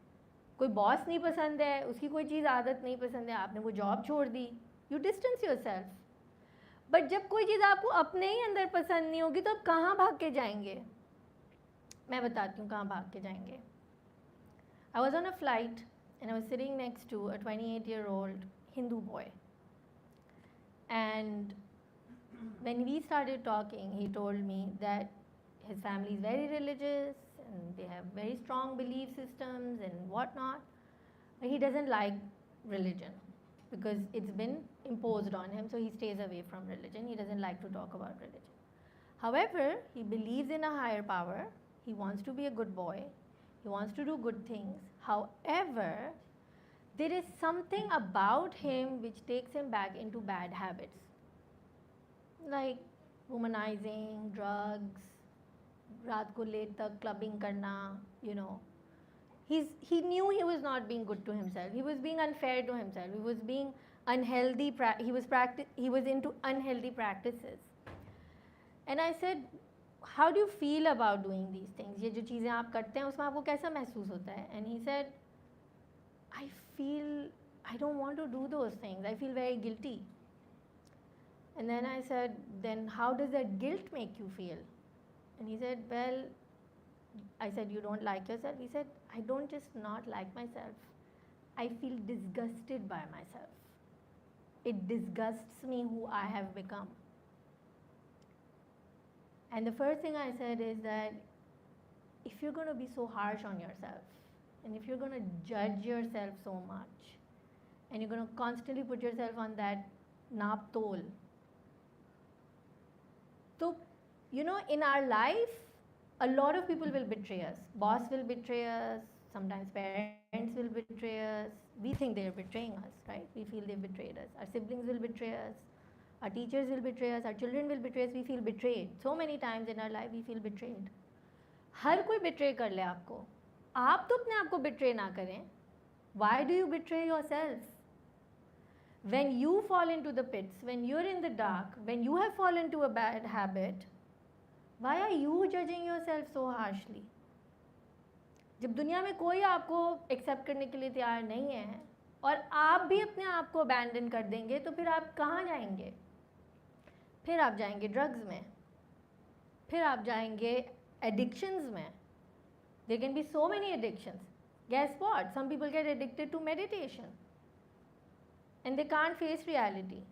कोई बॉस नहीं पसंद है, उसकी कोई चीज़ आदत नहीं पसंद है, आपने वो जॉब छोड़ दी, यू डिस्टेंस योरसेल्फ. बट जब कोई चीज़ आपको अपने ही अंदर पसंद नहीं होगी तो आप कहाँ भाग के जाएंगे? मैं बताती हूँ कहाँ भाग के जाएंगे. I was on a flight and I was sitting next to a 28-year-old Hindu boy. And when we started talking, he told me that his family is very religious and they have very strong belief systems and whatnot. But he doesn't like religion because it's been imposed on him, so he stays away from religion. He doesn't like to talk about religion. However, he believes in a higher power. He wants to be a good boy. He wants to do good things. However, there is something about him which takes him back into bad habits, like womanizing, drugs, रात को late तक clubbing करना, you know. He knew he was not being good to himself. He was being unfair to himself. He was being unhealthy. He was into unhealthy practices. And I said, how do you feel about doing these things? ये जो चीज़ें आप करते हैं उसमें आपको कैसा महसूस होता है? And he said, I don't want to do those things. I feel very guilty. And then I said, then how does that guilt make you feel? And he said, well, I said, you don't like yourself? He said, I don't just not like myself. I feel disgusted by myself. It disgusts me who I have become. And the first thing I said is that if you're going to be so harsh on yourself, and if you're going to judge yourself so much, and you're going to constantly put yourself on that naap tol, so, you know, in our life, a lot of people will betray us. Boss will betray us, sometimes parents will betray us. We think they're betraying us, right? We feel they've betrayed us. Our siblings will betray us. Our teachers will betray us, our children will betray us, we feel betrayed. So many times in our life we feel betrayed. हर कोई betray कर ले आपको, आप तो अपने आप को betray ना करें. Why do you betray yourself? When you fall into the pits, when you're in the dark, when you have fallen into a bad habit, why are you judging yourself so harshly? जब दुनिया में कोई आपको accept करने के लिए तैयार नहीं है और आप भी अपने आप को अबैंडन कर देंगे, तो फिर आप कहाँ जाएंगे? फिर आप जाएंगे ड्रग्स में, फिर आप जाएंगे एडिक्शंस में. There can be so many addictions. Guess what? Some people get addicted to meditation and they can't face reality.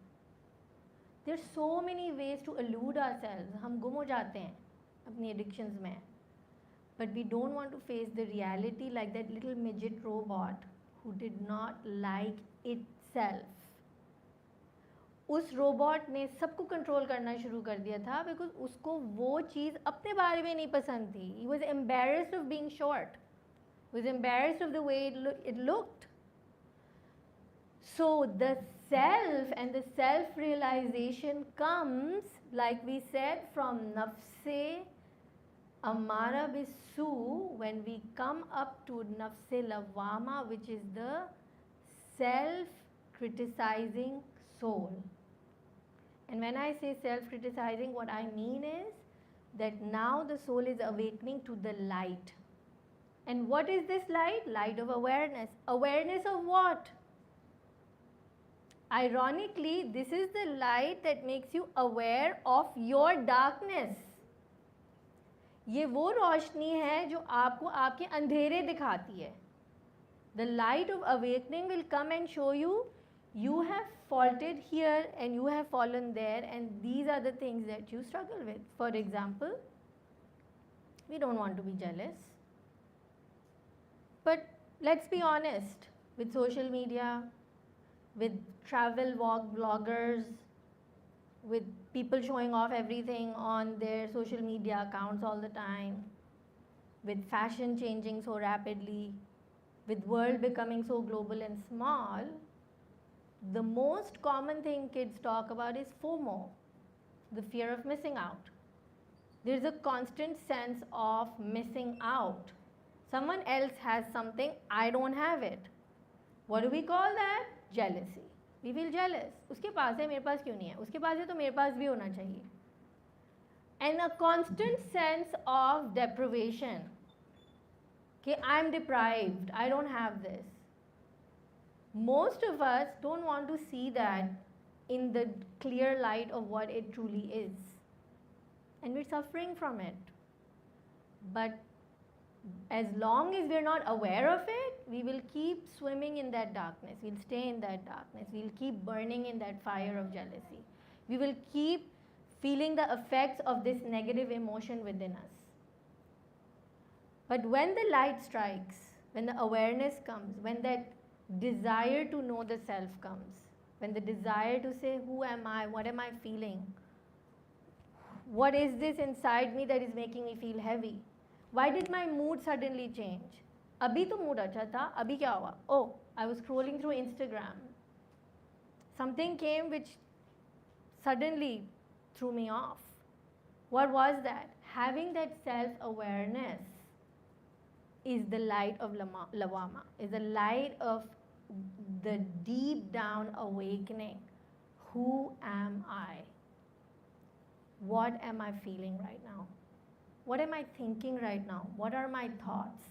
There's so many ways to elude ourselves. हम गुम हो जाते हैं अपनी addictions में. But we don't want to face the reality like that little midget robot who did not like itself. उस robot ने सबको कंट्रोल करना शुरू कर दिया था बिकॉज उसको वो चीज़ अपने बारे में नहीं पसंद थी. He was embarrassed of being short. He was embarrassed of the way it looked. So the self and the self-realization comes, like we said, from nafse amara bisu, when we come up to nafse lawama, which is the self-criticizing soul. And when I say self-criticizing, what I mean is that now the soul is awakening to the light. And what is this light? Light of awareness. Awareness of what? Ironically, this is the light that makes you aware of your darkness. ये वो रोशनी है जो आपको आपके अंधेरे दिखाती है. The light of awakening will come and show you, you have faulted here and you have fallen there, and these are the things that you struggle with. For example, we don't want to be jealous. But let's be honest, with social media, with travel bloggers, with people showing off everything on their social media accounts all the time, with fashion changing so rapidly, with world becoming so global and small, the most common thing kids talk about is FOMO, the fear of missing out. There's a constant sense of missing out. Someone else has something, I don't have it. What do we call that? Jealousy. We feel jealous. उसके पास है, मेरे पास क्यों नहीं है? उसके पास है तो मेरे पास भी होना चाहिए. And a constant sense of deprivation. Okay, I'm deprived, I don't have this. Most of us don't want to see that in the clear light of what it truly is. And we're suffering from it. But as long as we're not aware of it, we will keep swimming in that darkness. We'll stay in that darkness. We'll keep burning in that fire of jealousy. We will keep feeling the effects of this negative emotion within us. But when the light strikes, when the awareness comes, when that desire to know the self comes, when the desire to say, who am I, what am I feeling, what is this inside me that is making me feel heavy, why did my mood suddenly change, abhi to mood acha tha, abhi kya hua, oh, I was scrolling through Instagram, something came which suddenly threw me off. What was that? Having that self-awareness is the light of lawama, is the light of the deep down awakening. Who am I? What am I feeling right now? What am I thinking right now? What are my thoughts?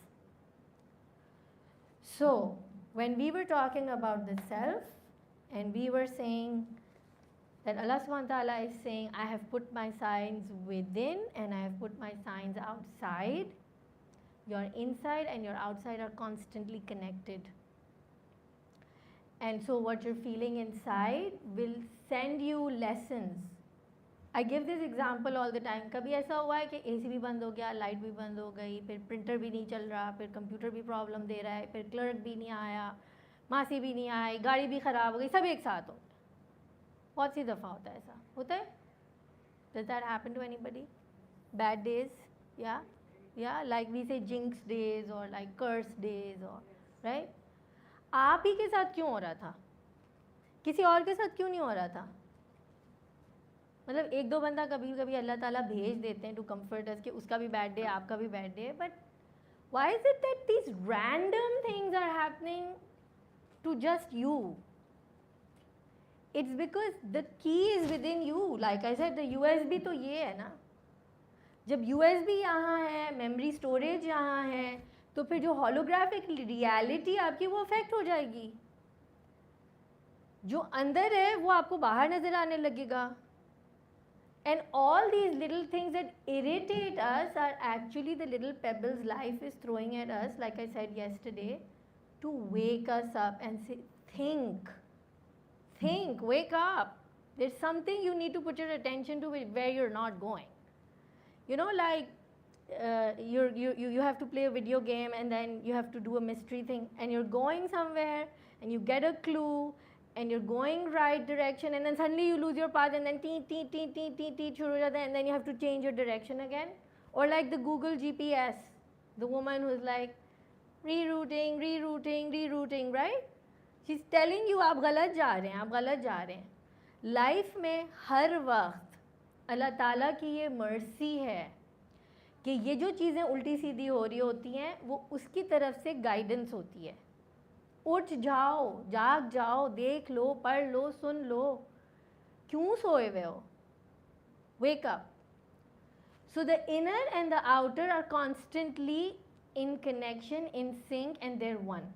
So, when we were talking about the self, and we were saying that Allah subhanahu wa ta'ala is saying, I have put my signs within and I have put my signs outside. Your inside and your outside are constantly connected. And so what you're feeling inside will send you lessons. I give this example all the time. कभी ऐसा हुआ है कि AC भी बंद हो गया, light भी बंद हो गई, फिर प्रिंटर भी नहीं चल रहा, फिर कंप्यूटर भी प्रॉब्लम दे रहा है, फिर क्लर्क भी नहीं आया, मासी भी नहीं आई, गाड़ी भी ख़राब हो गई, सब एक साथ हो. बहुत सी दफ़ा होता है ऐसा. होता है? Does that happen to anybody? Bad days? Yeah? Yeah, like we say jinx days or like curse days or, right? आप ही के साथ क्यों हो रहा था? किसी और के साथ क्यों नहीं हो रहा था? मतलब एक दो बंदा कभी कभी अल्लाह ताला भेज देते हैं टू कम्फर्ट अस कि उसका भी बैड डे आपका भी bad day, but why is it that these random things are happening to just you? It's because the key is within you. Like I said, the USB तो ये है ना, जब USB यहाँ है, मेमोरी स्टोरेज यहाँ है, तो फिर जो होलोग्राफिक रियलिटी आपकी वो अफेक्ट हो जाएगी, जो अंदर है वो आपको बाहर नज़र आने लगेगा. And all these little things that irritate us are actually the little pebbles life is throwing at us, like I said yesterday, to wake us up and say, think, wake up. There's something you need to put your attention to where you're not going. You know, like you have to play a video game and then you have to do a mystery thing and you're going somewhere and you get a clue and you're going right direction and then suddenly you lose your path and then shuru ho jata hai and then you have to change your direction again. Or like the Google GPS, the woman who's like rerouting, right? She's telling you आप गलत जा रहे हैं. Life में हर वक्त अल्लाह ताला की ये मर्सी है कि ये जो चीज़ें उल्टी सीधी हो रही होती हैं वो उसकी तरफ से गाइडेंस होती है. उठ जाओ, जाग जाओ, देख लो, पढ़ लो, सुन लो, क्यों सोए हुए हो? Wake up. So the inner and the outer are constantly in connection, in sync, and they're one.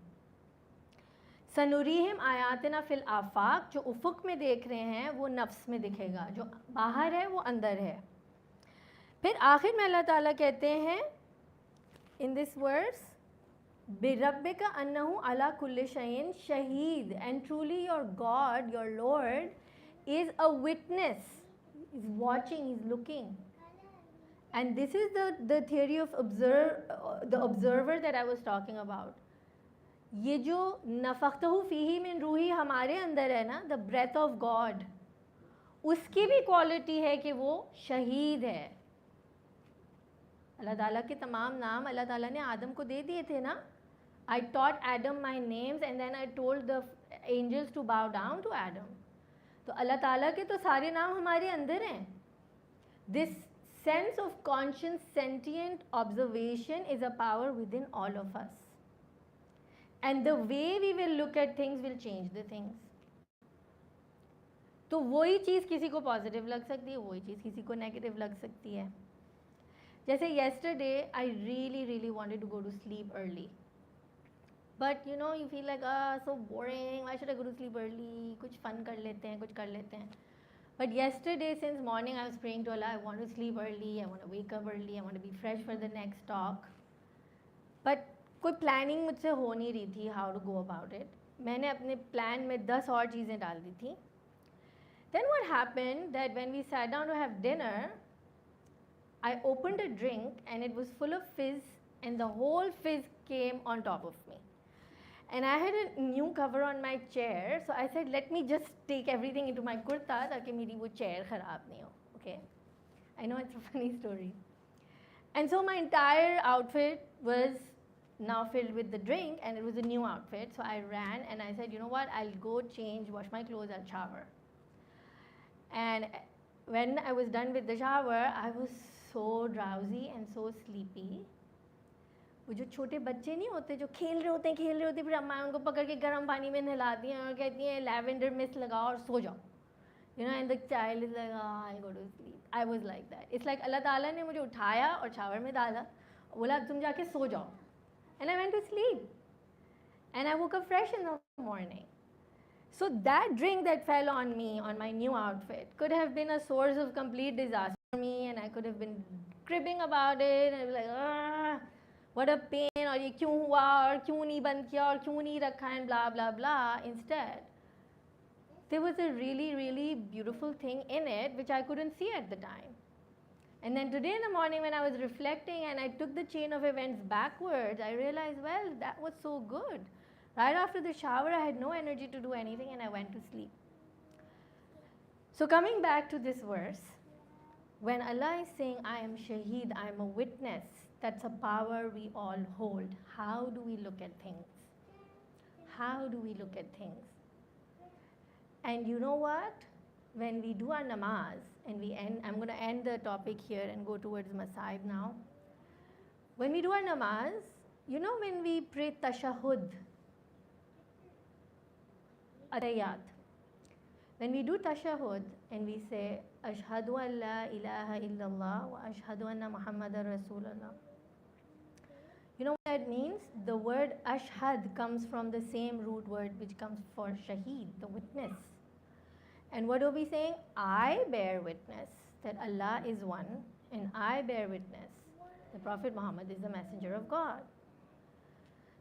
सनुरीहिम आयातना फिल आफाक, जो उफुक में देख रहे हैं वो नफ्स में दिखेगा, जो बाहर है वो अंदर है. फिर आखिर में अल्लाह ताला कहते हैं इन दिस वर्स, बिरब्बिका अन्नहु अला कुल्li शैइन शहीद, and truly your God, your Lord is a witness, is watching, is looking. And this is the theory of the observer that I was talking about. ये जो नफ़ख्तहु फ़ीही मिन रूही हमारे अंदर है ना, द ब्रेथ ऑफ गॉड, उसकी भी क्वालिटी है कि वो शहीद है. अल्लाह ताला के तमाम नाम अल्लाह ताला ने आदम को दे दिए थे ना. I taught Adam my names and then I told the angels to bow down to Adam. तो अल्लाह ताला के तो सारे नाम हमारे अंदर हैं. This sense of conscious sentient observation is a power with in all of us. And the way we will look at things will change the things. तो वही चीज़ किसी को पॉजिटिव लग सकती है, वही चीज़ किसी को नेगेटिव लग सकती है. जैसे yesterday I really wanted to go to sleep early, but you know you feel like so boring, why should I go to sleep early, कुछ fun कर लेते हैं. But yesterday since morning I was praying to Allah, I want to sleep early, I want to wake up early, I want to be fresh for the next talk. But कोई planning मुझसे हो नहीं रही थी how to go about it. मैंने अपने plan में 10 और चीज़ें डाल दी थी. Then what happened that when we sat down to have dinner, I opened a drink and it was full of fizz and the whole fizz came on top of me and I had a new cover on my chair. So I said let me just take everything into my kurta ताकि मेरी वो chair ख़राब नहीं हो. Okay, I know it's a funny story. And so my entire outfit was now filled with the drink and it was a new outfit. So I ran and I said, you know what, I'll go change, wash my clothes, I'll shower. And when I was done with the shower, I was so drowsy and so sleepy. वो जो छोटे बच्चे नहीं होते जो खेल रहे होते हैं फिर अम्मा उनको पकड़ के गर्म पानी में नहलाती हैं और कहती हैं लैवेंडर मिस्ट लगाओ और सो जाओ. You know, and the child is like, I'll go to sleep. I was like that. It's like अल्लाह ताला ने मुझे उठाया और शावर में डाला, बोला तुम जाके सो जाओ. And I went to sleep. And I woke up fresh in the morning. So that drink that fell on me, on my new outfit, could have been a source of complete disaster for me, and I could have been cribbing about it, and I was like, what a pain, और ये क्यों हुआ, और क्यों नहीं बंद किया, और क्यों नहीं रखा, and blah, blah, blah. Instead, there was a really beautiful thing in it, which I couldn't see at the time. And then today in the morning when I was reflecting and I took the chain of events backwards, I realized, well, that was so good. Right after the shower, I had no energy to do anything and I went to sleep. So coming back to this verse, when Allah is saying, I am shaheed, I am a witness, that's a power we all hold. How do we look at things? How do we look at things? And you know what? When we do our namaz and I'm going to end the topic here and go towards Masaib now. When we do our namaz, you know when we pray tashahud, atayat, when we do tashahud and we say, Ashhadu an la ilaha illallah wa ashhadu anna Muhammadar Rasulullah. You know what that means? The word ashhad comes from the same root word which comes for shaheed, the witness. And what are we saying? I bear witness that Allah is one, and I bear witness that Prophet Muhammad is the messenger of God.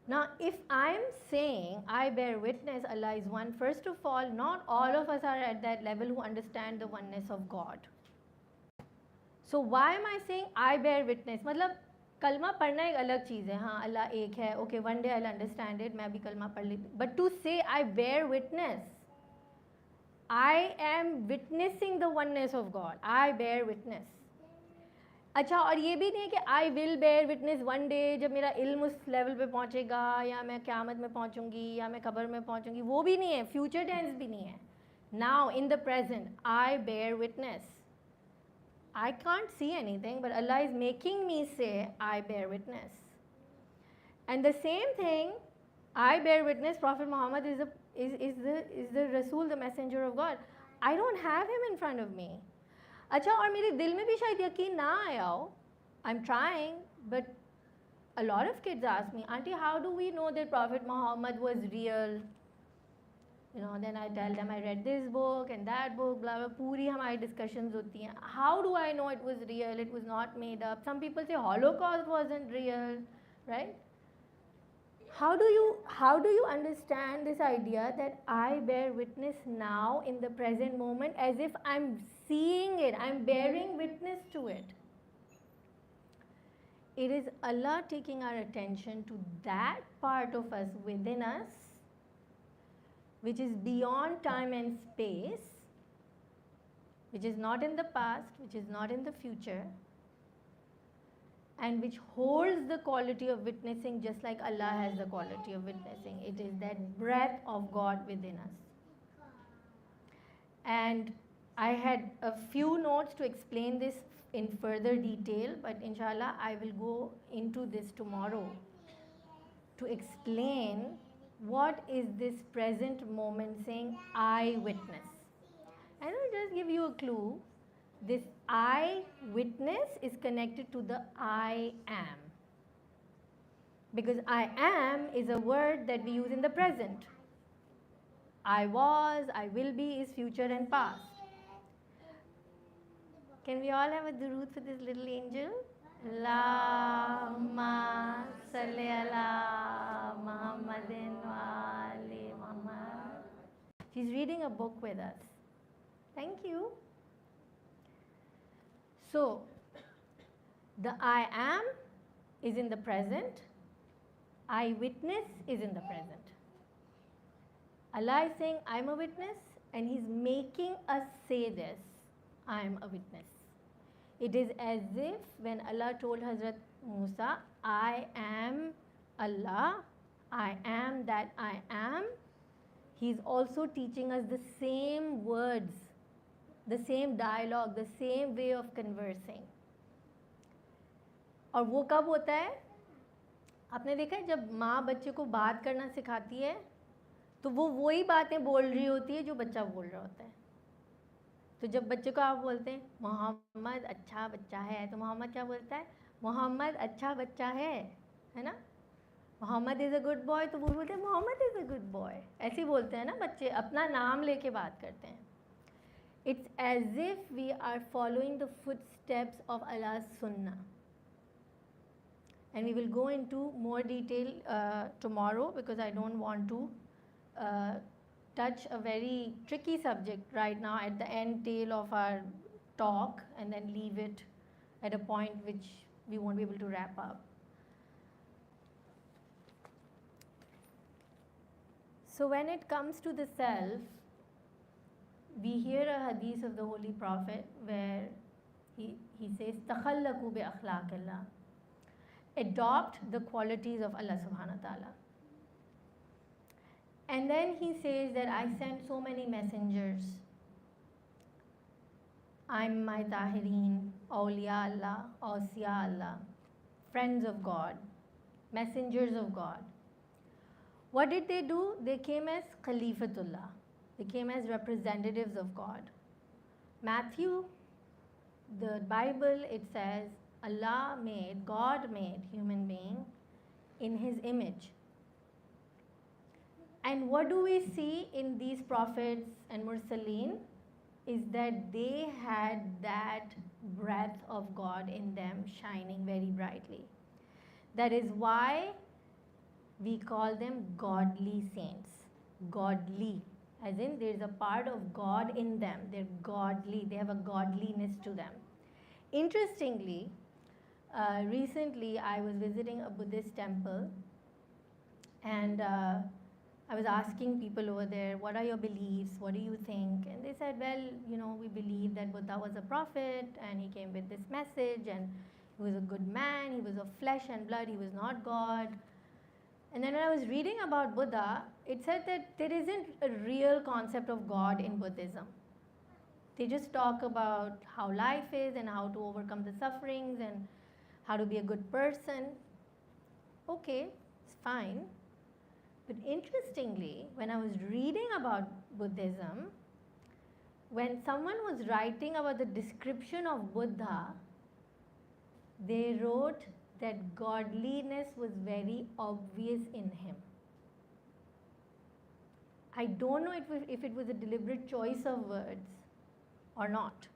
Now, if I'm saying I bear witness Allah is one, first of all, not all of us are at that level who understand the oneness of God. So why am I saying I bear witness? मतलब कलमा पढ़ना एक अलग चीज़ है. हाँ, अल्लाह एक है. Okay, one day I'll understand it. मैं भी कलमा पढ़ लेती. But to say I bear witness, I am witnessing the oneness of God. I bear witness. अच्छा, और ये भी नहीं है कि I will bear witness one day जब मेरा इल्म उस लेवल पे पहुँचेगा या मैं क़यामत में पहुँचूँगी या मैं कब्र में पहुँचूँगी, वो भी नहीं है. फ्यूचर टेंस भी नहीं है. Now in the present, I bear witness. I can't see anything, but Allah is making me say I bear witness. And the same thing, I bear witness Prophet Muhammad is the Rasul, the messenger of God. I don't have him in front of me. अच्छा, और मेरे दिल में भी शायद यकीन ना आया हो. I'm trying, but a lot of kids ask me, Auntie, how do we know that Prophet Muhammad was real? You know, then I tell them I read this book and that book, blah blah. पूरी हमारी discussions होती हैं. How do I know it was real? It was not made up. Some people say Holocaust wasn't real, right? How do you understand this idea that I bear witness now in the present moment as if I'm seeing it, I'm bearing witness to it? It is Allah taking our attention to that part of us within us, which is beyond time and space, which is not in the past, which is not in the future, and which holds the quality of witnessing just like Allah has the quality of witnessing. It is that breath of God within us. And I had a few notes to explain this in further detail, but inshallah I will go into this tomorrow to explain what is this present moment saying I witness. And I'll just give you a clue. This I witness is connected to the I am. Because I am is a word that we use in the present. I was, I will be is future and past. Can we all have a durood for this little angel? Allahumma salli ala Muhammadin wa ali Muhammad. She's reading a book with us. Thank you. So, the I am is in the present. I witness is in the present. Allah is saying, I'm a witness, and He's making us say this, I'm a witness. It is as if when Allah told Hazrat Musa, I am Allah, I am that I am, He's also teaching us the same words, the same dialogue, the same way of conversing. और वो कब होता है? आपने देखा है जब माँ बच्चे को बात करना सिखाती है तो वो वही बातें बोल रही होती है जो बच्चा बोल रहा होता है. तो जब बच्चे को आप बोलते हैं मोहम्मद अच्छा बच्चा है, तो मोहम्मद क्या बोलता है? मोहम्मद अच्छा बच्चा है ना? Mohammed is a good boy, तो वो बोलते हैं Mohammed is a good boy. ऐसे ही बोलते हैं ना बच्चे, अपना नाम लेके बात करते हैं. It's as if we are following the footsteps of Allah's Sunnah. And we will go into more detail tomorrow because I don't want to touch a very tricky subject right now at the end tail of our talk and then leave it at a point which we won't be able to wrap up. So when it comes to the self, we hear a hadith of the Holy Prophet where he says, تَخَلَّقُوا بِأَخْلَاقِ اللَّهِ. Adopt the qualities of Allah subhanahu wa ta'ala. And then he says that I sent so many messengers. I'm my Tahireen, Awliya Allah, Awsiya Allah, friends of God, messengers of God. What did they do? They came as Khalifatullah. They came as representatives of God. Matthew, the Bible, it says God made human being in his image. And what do we see in these prophets and Mursaleen is that they had that breath of God in them shining very brightly. That is why we call them godly saints. Godly, as in there's a part of God in them. They're godly, they have a godliness to them. Interestingly, recently I was visiting a Buddhist temple, and I was asking people over there, what are your beliefs? What do you think? And they said, well, we believe that Buddha was a prophet and he came with this message and he was a good man, he was of flesh and blood, he was not God. And then when I was reading about Buddha, it said that there isn't a real concept of God in Buddhism. They just talk about how life is and how to overcome the sufferings and how to be a good person. Okay, it's fine. But interestingly, when I was reading about Buddhism, when someone was writing about the description of Buddha, they wrote that godliness was very obvious in him. I don't know if it was a deliberate choice of words or not.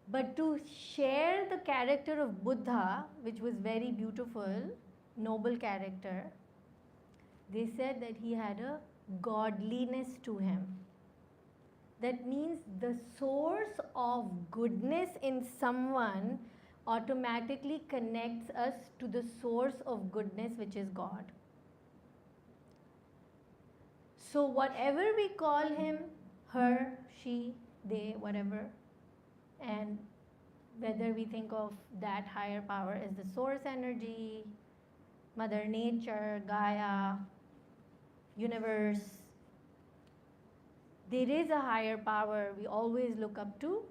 But to share the character of Buddha, which was very beautiful, noble character, they said that he had a godliness to him. That means the source of goodness in someone automatically connects us to the source of goodness, which is God. So whatever we call him, her, she, they, whatever, and whether we think of that higher power as the source energy, Mother Nature, Gaia, universe, there is a higher power we always look up to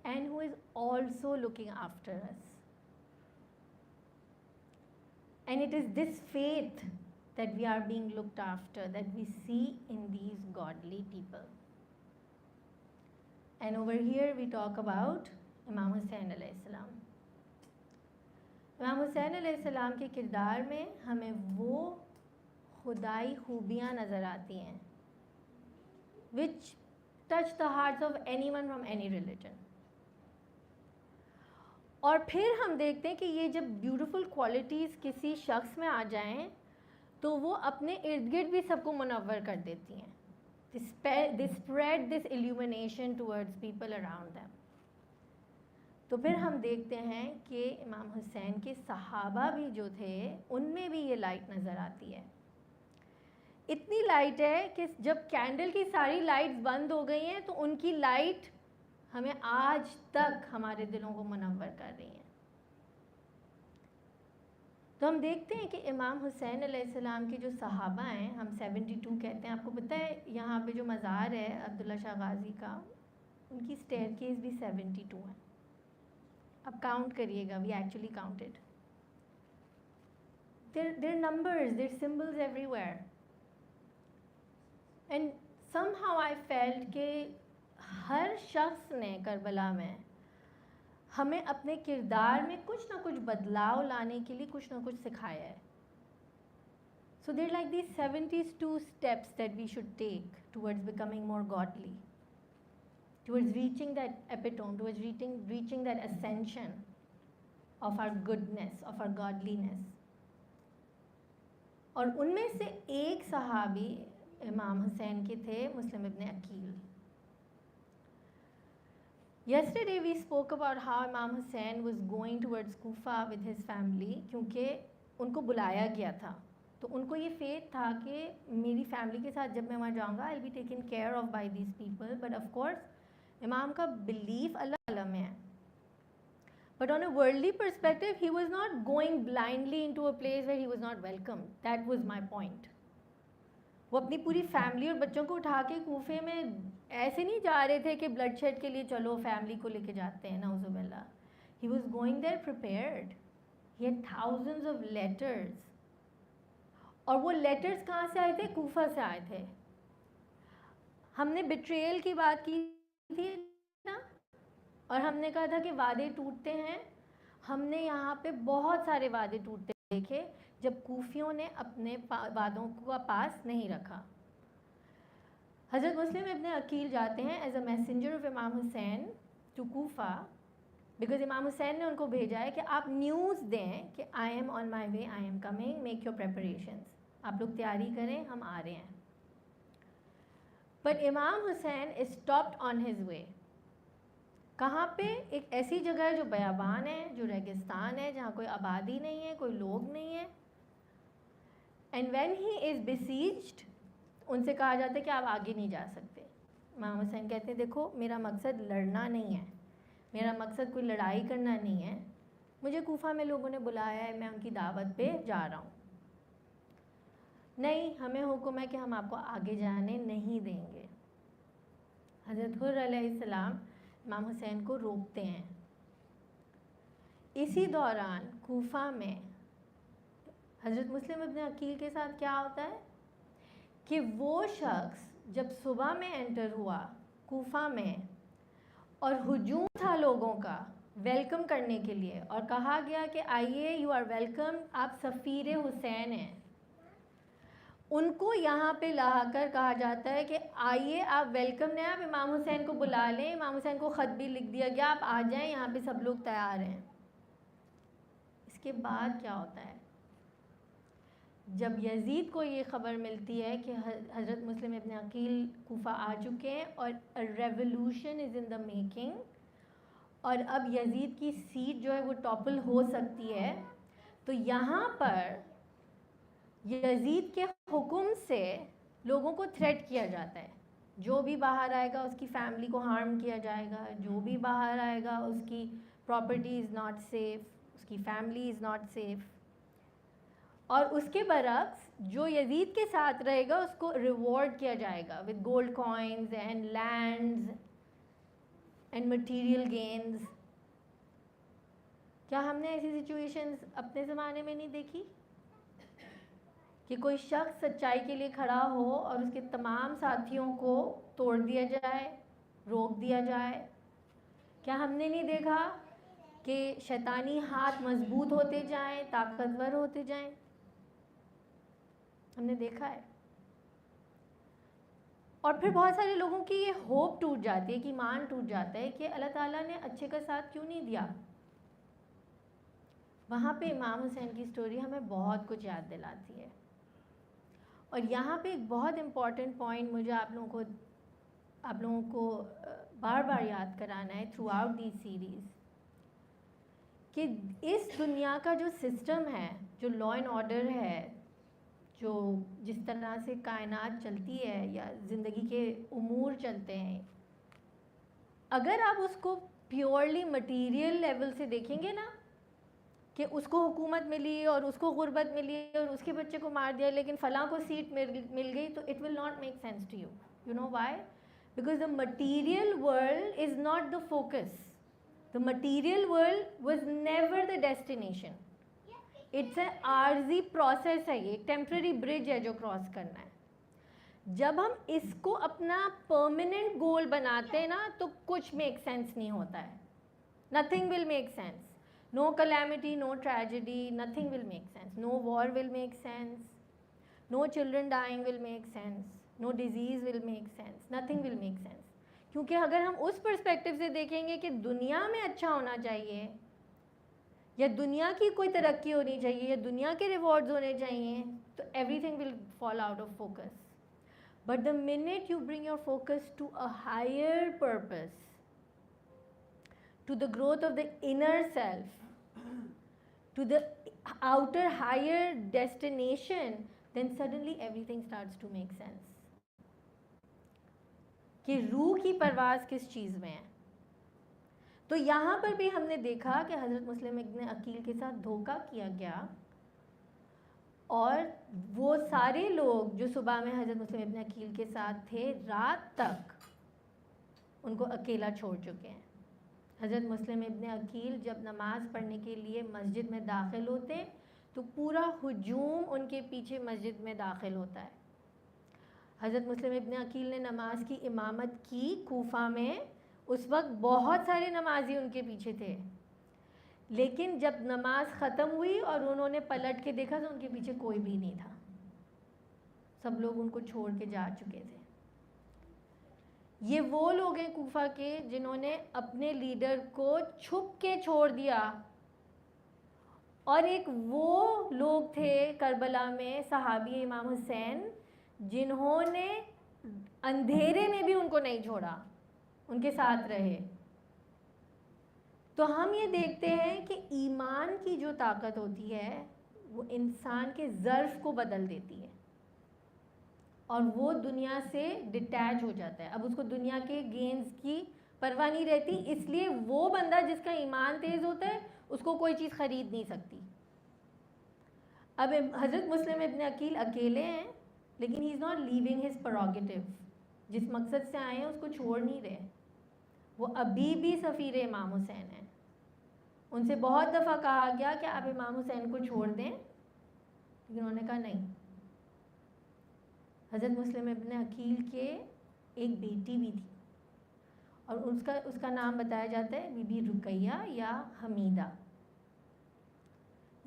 and who is also looking after us. And it is this faith that we are being looked after that we see in these godly people. And over here we talk about Imam Hussain alayhi salam. इमाम हुसैन अलैहिस्सलाम के किरदार में हमें वो खुदाई खूबियाँ नज़र आती हैं which touch the hearts of anyone from any religion. और फिर हम देखते हैं कि ये जब ब्यूटीफुल क्वालिटीज़ किसी शख्स में आ जाएं तो वो अपने इर्द गिर्द भी सबको मुनव्वर कर देती हैं. They spread this illumination towards people around them. तो फिर हम देखते हैं कि इमाम हुसैन के सहाबा भी जो थे उनमें भी ये लाइट नज़र आती है. इतनी लाइट है कि जब कैंडल की सारी लाइट्स बंद हो गई हैं तो उनकी लाइट हमें आज तक हमारे दिलों को मुनव्वर कर रही हैं. तो हम देखते हैं कि इमाम हुसैन अलैहिस्सलाम के जो सहाबा हैं, हम 72 कहते हैं. आपको पता है यहाँ पे जो मज़ार है अब्दुल्ला शाह गाजी का, उनकी स्टेयरकेस भी 72 है. अब काउंट करिएगा, we actually counted. There numbers, there symbols everywhere. And somehow I felt कि हर शख्स ने करबला में हमें अपने किरदार में कुछ ना कुछ बदलाव लाने के लिए कुछ ना कुछ सिखाया है. So they're like these 72 steps that we should take towards becoming more godly, towards reaching that epitome, towards reaching that ascension of our goodness, of our godliness. और उनमें से एक सहाबी इमाम हुसैन के थे, मुस्लिम इब्न Aqeel. Yesterday we spoke about how Imam Hussain was going towards Kufa with his family क्योंकि उनको बुलाया गया था. तो उनको ये फेथ था कि मेरी फैमिली के साथ जब मैं वहाँ जाऊँगा I'll be taken care of by these people. But of course इमाम का बिलीफ अल्लाह ताला में है. But on a worldly perspective he was not going blindly into a place where he was not welcome. That was my point. वो अपनी पूरी family और बच्चों को उठा के कूफे में ऐसे नहीं जा रहे थे कि ब्लड शेड के लिए चलो फैमिली को लेके जाते हैं, नाउजुबिल्लाह. He was going there prepared. He had thousands of letters. और वो लेटर्स कहाँ से आए थे? कूफा से आए थे. हमने बिट्रेयल की बात की थी ना, और हमने कहा था कि वादे टूटते हैं. हमने यहाँ पे बहुत सारे वादे टूटते देखे जब कूफियों ने अपने वादों को पास नहीं रखा. हज़रत मुस्लिम इब्न अकील जाते हैं एज अ मैसेंजर ऑफ इमाम हुसैन टू कूफा, बिकॉज इमाम हुसैन ने उनको भेजा है कि आप न्यूज़ दें कि I am on my way, I am coming, make your preparations, आप लोग तैयारी करें, हम आ रहे हैं. बट इमाम Hussain is stopped on his way. कहाँ पे? एक ऐसी जगह है जो बयाबान है, जो रेगिस्तान है, जहाँ कोई आबादी नहीं है, कोई लोग नहीं है. And when he is besieged, उनसे कहा जाता है कि आप आगे नहीं जा सकते. इमाम हुसैन कहते हैं देखो मेरा मकसद लड़ना नहीं है, मेरा मकसद कोई लड़ाई करना नहीं है, मुझे कूफा में लोगों ने बुलाया है, मैं उनकी दावत पे जा रहा हूँ. नहीं, हमें हुक्म है कि हम आपको आगे जाने नहीं देंगे. हज़रत हुर्र अलैहिस्सलाम इमाम हुसैन को रोकते हैं. इसी दौरान कूफा में हज़रत मुस्लिम इब्न अकील के साथ क्या होता है कि वो शख्स जब सुबह में एंटर हुआ कूफा में और हुजूम था लोगों का वेलकम करने के लिए, और कहा गया कि आइए, यू आर वेलकम, आप सफ़ीर हुसैन हैं. उनको यहाँ पे लाकर कहा जाता है कि आइए, आप वेलकम नहीं, आप इमाम हुसैन को बुला लें. इमाम हुसैन को ख़त भी लिख दिया गया, आप आ जाएं, यहाँ पे सब लोग तैयार हैं. इसके बाद क्या होता है? जब यजीद को ये ख़बर मिलती है कि हज़रत मुस्लिम इब्न अकील कूफा आ चुके हैं और a revolution is in the making, और अब यजीद की सीट जो है वो टॉपल हो सकती है, तो यहाँ पर यजीद के हुक्म से लोगों को थ्रेट किया जाता है. जो भी बाहर आएगा उसकी फैमिली को हार्म किया जाएगा, जो भी बाहर आएगा उसकी प्रॉपर्टी इज़ नॉट सेफ़, उसकी फैमिली इज़ नॉट सेफ़. और उसके बरक्स जो यजीद के साथ रहेगा उसको रिवॉर्ड किया जाएगा with gold coins and lands and material gains. क्या हमने ऐसी सिचुएशंस अपने ज़माने में नहीं देखी कि कोई शख्स सच्चाई के लिए खड़ा हो और उसके तमाम साथियों को तोड़ दिया जाए, रोक दिया जाए? क्या हमने नहीं देखा कि शैतानी हाथ मजबूत होते जाएं, ताकतवर होते जाएं? हमने देखा है. और फिर बहुत सारे लोगों की ये होप टूट जाती है, कि ईमान टूट जाता है कि अल्लाह ताला ने अच्छे का साथ क्यों नहीं दिया. वहाँ पे इमाम हुसैन की स्टोरी हमें बहुत कुछ याद दिलाती है. और यहाँ पे एक बहुत इम्पॉर्टेंट पॉइंट मुझे आप लोगों को बार बार याद कराना है थ्रू आउट दी सीरीज़, कि इस दुनिया का जो सिस्टम है, जो लॉ एंड ऑर्डर है, जो जिस तरह से कायनात चलती है या ज़िंदगी के उमूर चलते हैं, अगर आप उसको प्योरली मटेरियल लेवल से देखेंगे ना, कि उसको हुकूमत मिली और उसको गुर्बत मिली और उसके बच्चे को मार दिया लेकिन फ़लाँ को सीट मिल गई, तो it will not make sense to you. You know why? Because the material world is not the focus. The material world was never the destination. It's a आर्जी प्रोसेस है, ये टेम्प्रेरी ब्रिज है जो cross करना है. जब हम इसको अपना परमानेंट गोल बनाते हैं ना, तो कुछ मेक सेंस नहीं होता है. Nothing will make sense. No calamity, no tragedy, nothing will make sense. No war will make sense. No children dying will make sense. No disease will make sense. Nothing will make sense. क्योंकि अगर हम उस perspective से देखेंगे कि दुनिया में अच्छा होना चाहिए, या दुनिया की कोई तरक्की होनी चाहिए, या दुनिया के रिवॉर्ड्स होने चाहिए, तो everything will fall out of focus. But the minute you bring your focus to a higher purpose, to the growth of the inner self, to the outer higher destination, then suddenly everything starts to make sense. कि रूह की परवाज़ किस चीज़ में है. तो यहाँ पर भी हमने देखा कि हज़रत मुस्लिम इब्न अकील के साथ धोखा किया गया, और वो सारे लोग जो सुबह में हज़रत मुस्लिम इब्न अकील के साथ थे, रात तक उनको अकेला छोड़ चुके हैं। हज़रत मुस्लिम इब्न अकील जब नमाज़ पढ़ने के लिए मस्जिद में दाखिल होते हैं तो पूरा हुजूम उनके पीछे मस्जिद में दाखिल होता है। हज़रत मुस्लिम इब्न अकील ने नमाज की इमामत की कूफा में, उस वक्त बहुत सारे नमाजी उनके पीछे थे, लेकिन जब नमाज ख़त्म हुई और उन्होंने पलट के देखा तो उनके पीछे कोई भी नहीं था, सब लोग उनको छोड़ के जा चुके थे। ये वो लोग हैं कूफा के जिन्होंने अपने लीडर को छुप के छोड़ दिया, और एक वो लोग थे करबला में सहाबी इमाम हुसैन जिन्होंने अंधेरे में भी उनको नहीं छोड़ा, उनके साथ रहे। तो हम ये देखते हैं कि ईमान की जो ताकत होती है वो इंसान के ज़र्फ़ को बदल देती है और वो दुनिया से डिटैच हो जाता है। अब उसको दुनिया के गेन्स की परवाह नहीं रहती, इसलिए वो बंदा जिसका ईमान तेज़ होता है उसको कोई चीज़ ख़रीद नहीं सकती। अब हज़रत मुस्लिम इब्न अकील अकेले हैं, लेकिन he is not leaving his prerogative, जिस मकसद से आए हैं उसको छोड़ नहीं रहे। वो अभी भी सफ़ीर इमाम हुसैन हैं। उनसे बहुत दफ़ा कहा गया कि आप इमाम हुसैन को छोड़ दें, लेकिन उन्होंने कहा नहीं। हज़रत मुस्लिम इब्न अकील के एक बेटी भी थी और उसका नाम बताया जाता है बीबी रुकैया या हमीदा।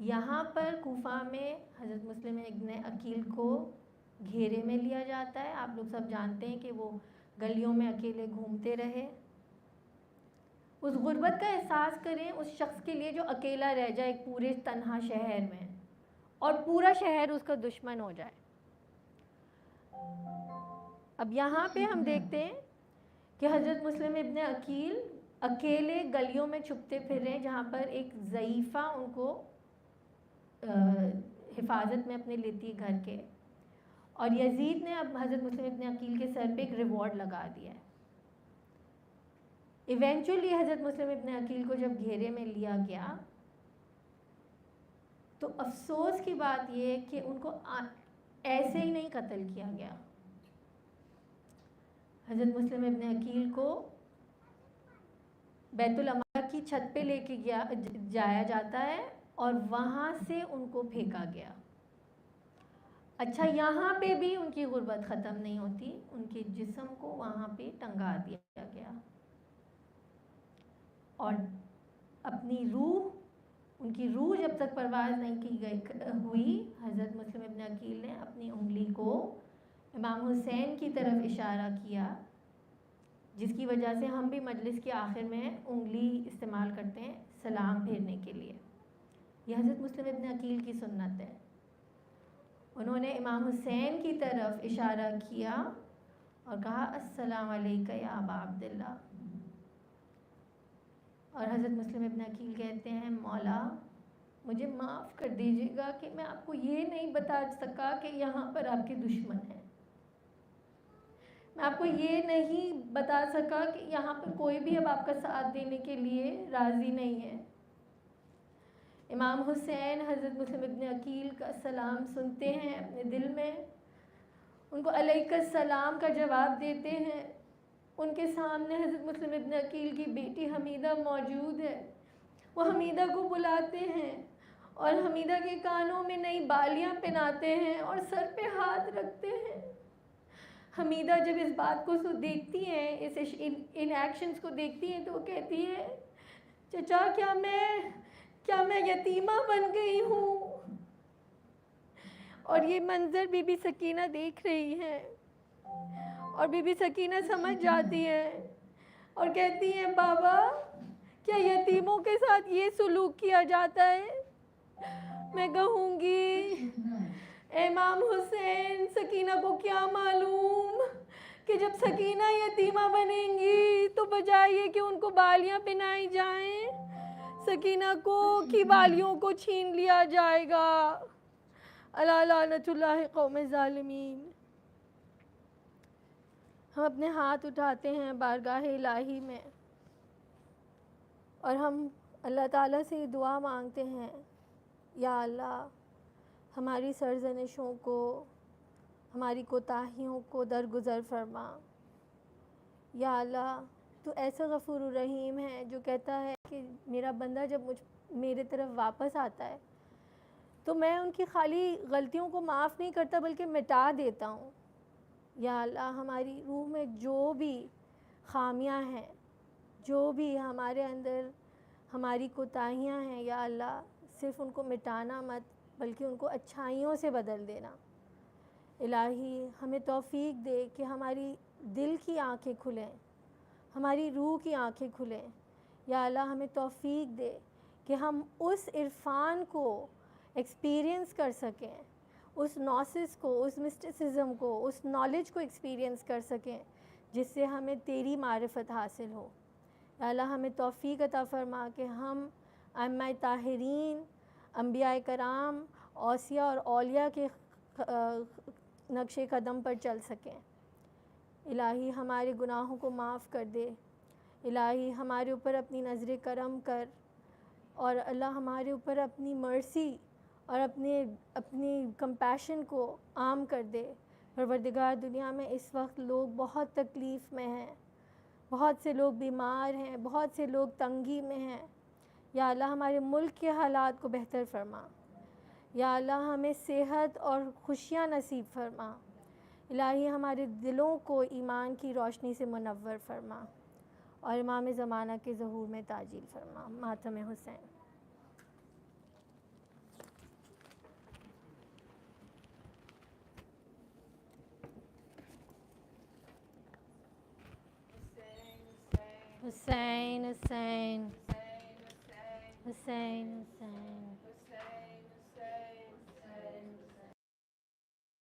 यहाँ पर कूफा में हज़रत मुस्लिम इब्न अकील को घेरे में लिया जाता है। आप लोग सब जानते हैं कि वो गलियों में अकेले घूमते रहे। उस गुर्बत का एहसास करें उस शख्स के लिए जो अकेला रह जाए एक पूरे तन्हा शहर में और पूरा शहर उसका दुश्मन हो जाए। अब यहाँ पे हम देखते हैं कि हज़रत मुस्लिम इब्न अकील अकेले गलियों में छुपते फिर रहे, जहाँ पर एक ज़ईफ़ा उनको हिफाजत में अपने लेती है घर के, और यजीद ने अब हज़रत मुस्लिम इब्न अकील के सर पे एक रिवॉर्ड लगा दिया है। इवेंचुअली हज़रत मुस्लिम इब्न अकील को जब घेरे में लिया गया तो अफसोस की बात यह है कि उनको ऐसे ही नहीं कत्ल किया गया। हज़रत मुस्लिम इब्न अकील को बैतुल अमारा की छत पे लेके जाया जाता है और वहाँ से उनको फेंका गया। अच्छा, यहाँ पे भी उनकी गुर्बत ख़त्म नहीं होती, उनके जिस्म को वहाँ पे टंगा दिया गया और अपनी रूह, उनकी रूह जब तक परवाज़ नहीं की हुई, हज़रत मुस्लिम इब्न अकील ने अपनी उंगली को इमाम हुसैन की तरफ इशारा किया, जिसकी वजह से हम भी मजलिस के आखिर में उंगली इस्तेमाल करते हैं सलाम फेरने के लिए। यह हज़रत मुस्लिम इब्न अकील की सुन्नत है। उन्होंने इमाम हुसैन की तरफ इशारा किया और कहा अस्सलाम अलैका या अबा अब्दुल्लाह। और हज़रत मुस्लिम इब्न अकील कहते हैं मौला मुझे माफ़ कर दीजिएगा कि मैं आपको ये नहीं बता सका कि यहाँ पर आपके दुश्मन हैं। मैं आपको ये नहीं बता सका कि यहाँ पर कोई भी अब आपका साथ देने के लिए राज़ी नहीं है। इमाम हुसैन हज़रत मुस्लिम इब्न अकील का सलाम सुनते हैं अपने दिल में, उनको अलैका सलाम का जवाब देते हैं। उनके सामने हज़रत मुस्लिम इब्न अकील की बेटी हमीदा मौजूद है। वो हमीदा को बुलाते हैं और हमीदा के कानों में नई बालियां पहनाते हैं और सर पे हाथ रखते हैं। हमीदा जब इस बात को देखती हैं, इस इन एक्शंस को देखती हैं, तो वो कहती है चचा क्या मैं यतीमा बन गई हूँ। और ये मंज़र बीबी सकीना देख रही है और बीबी सकीना समझ जाती है और कहती है बाबा क्या यतीमों के साथ ये सलूक किया जाता है? मैं कहूँगी इमाम हुसैन सकीना को क्या मालूम कि जब सकीना यतीमा बनेंगी तो बजाय ये कि उनको बालियाँ पहनाई जाएं, सकीना को की बालियों को छीन लिया जाएगा। अला लानतुल्लाहि कौमे ज़ालिमीन। हम अपने हाथ उठाते हैं बारगाह इलाही में और हम अल्लाह ताला से दुआ मांगते हैं, या अल्लाह हमारी सरज़निशों को, हमारी कोताहियों को दरगुज़र फरमा। या अल्लाह तो ऐसा गफ़ूर रहीम है जो कहता है कि मेरा बंदा जब मेरे तरफ वापस आता है तो मैं उनकी खाली गलतियों को माफ़ नहीं करता बल्कि मिटा देता हूँ। या अल्लाह, हमारी रूह में जो भी ख़ामियाँ हैं, जो भी हमारे अंदर हमारी कोताहियाँ हैं, या अल्लाह सिर्फ़ उनको मिटाना मत बल्कि उनको अच्छाइयों से बदल देना। इलाही, हमें तौफ़ीक दे कि हमारी दिल की आँखें खुलें, हमारी रूह की आँखें खुलें। या अल्लाह, हमें तौफ़ीक दे कि हम उस इरफ़ान को एक्सपीरियंस कर सकें, उस नॉसिस को, उस मिस्टिसिज़म को, उस नॉलेज को एक्सपीरियंस कर सकें जिससे हमें तेरी मारिफत हासिल हो। या अल्लाह, हमें तौफ़ीक अता फ़रमा कि हम अम्माए ताहिरीन, अंबियाए कराम, औसिया और औलिया के नक्शे कदम पर चल सकें। इलाही, हमारे गुनाहों को माफ़ कर दे। इलाही, हमारे ऊपर अपनी नज़र करम कर, और अल्लाह हमारे ऊपर अपनी मर्सी और अपनी कंपैशन को आम कर दे। परवरदिगार, दुनिया में इस वक्त लोग बहुत तकलीफ़ में हैं, बहुत से लोग बीमार हैं, बहुत से लोग तंगी में हैं। या अल्लाह, हमारे मुल्क के हालात को बेहतर फरमा। या अल्लाह, हमें सेहत और खुशियाँ नसीब फरमा। इलाही, हमारे दिलों को ईमान की रोशनी से मुनव्वर फरमा और इमाम ज़माना के ज़हूर में ताजील फरमा। मातम हुसैन। हुसैन हुसैन हुसैन हुसैन।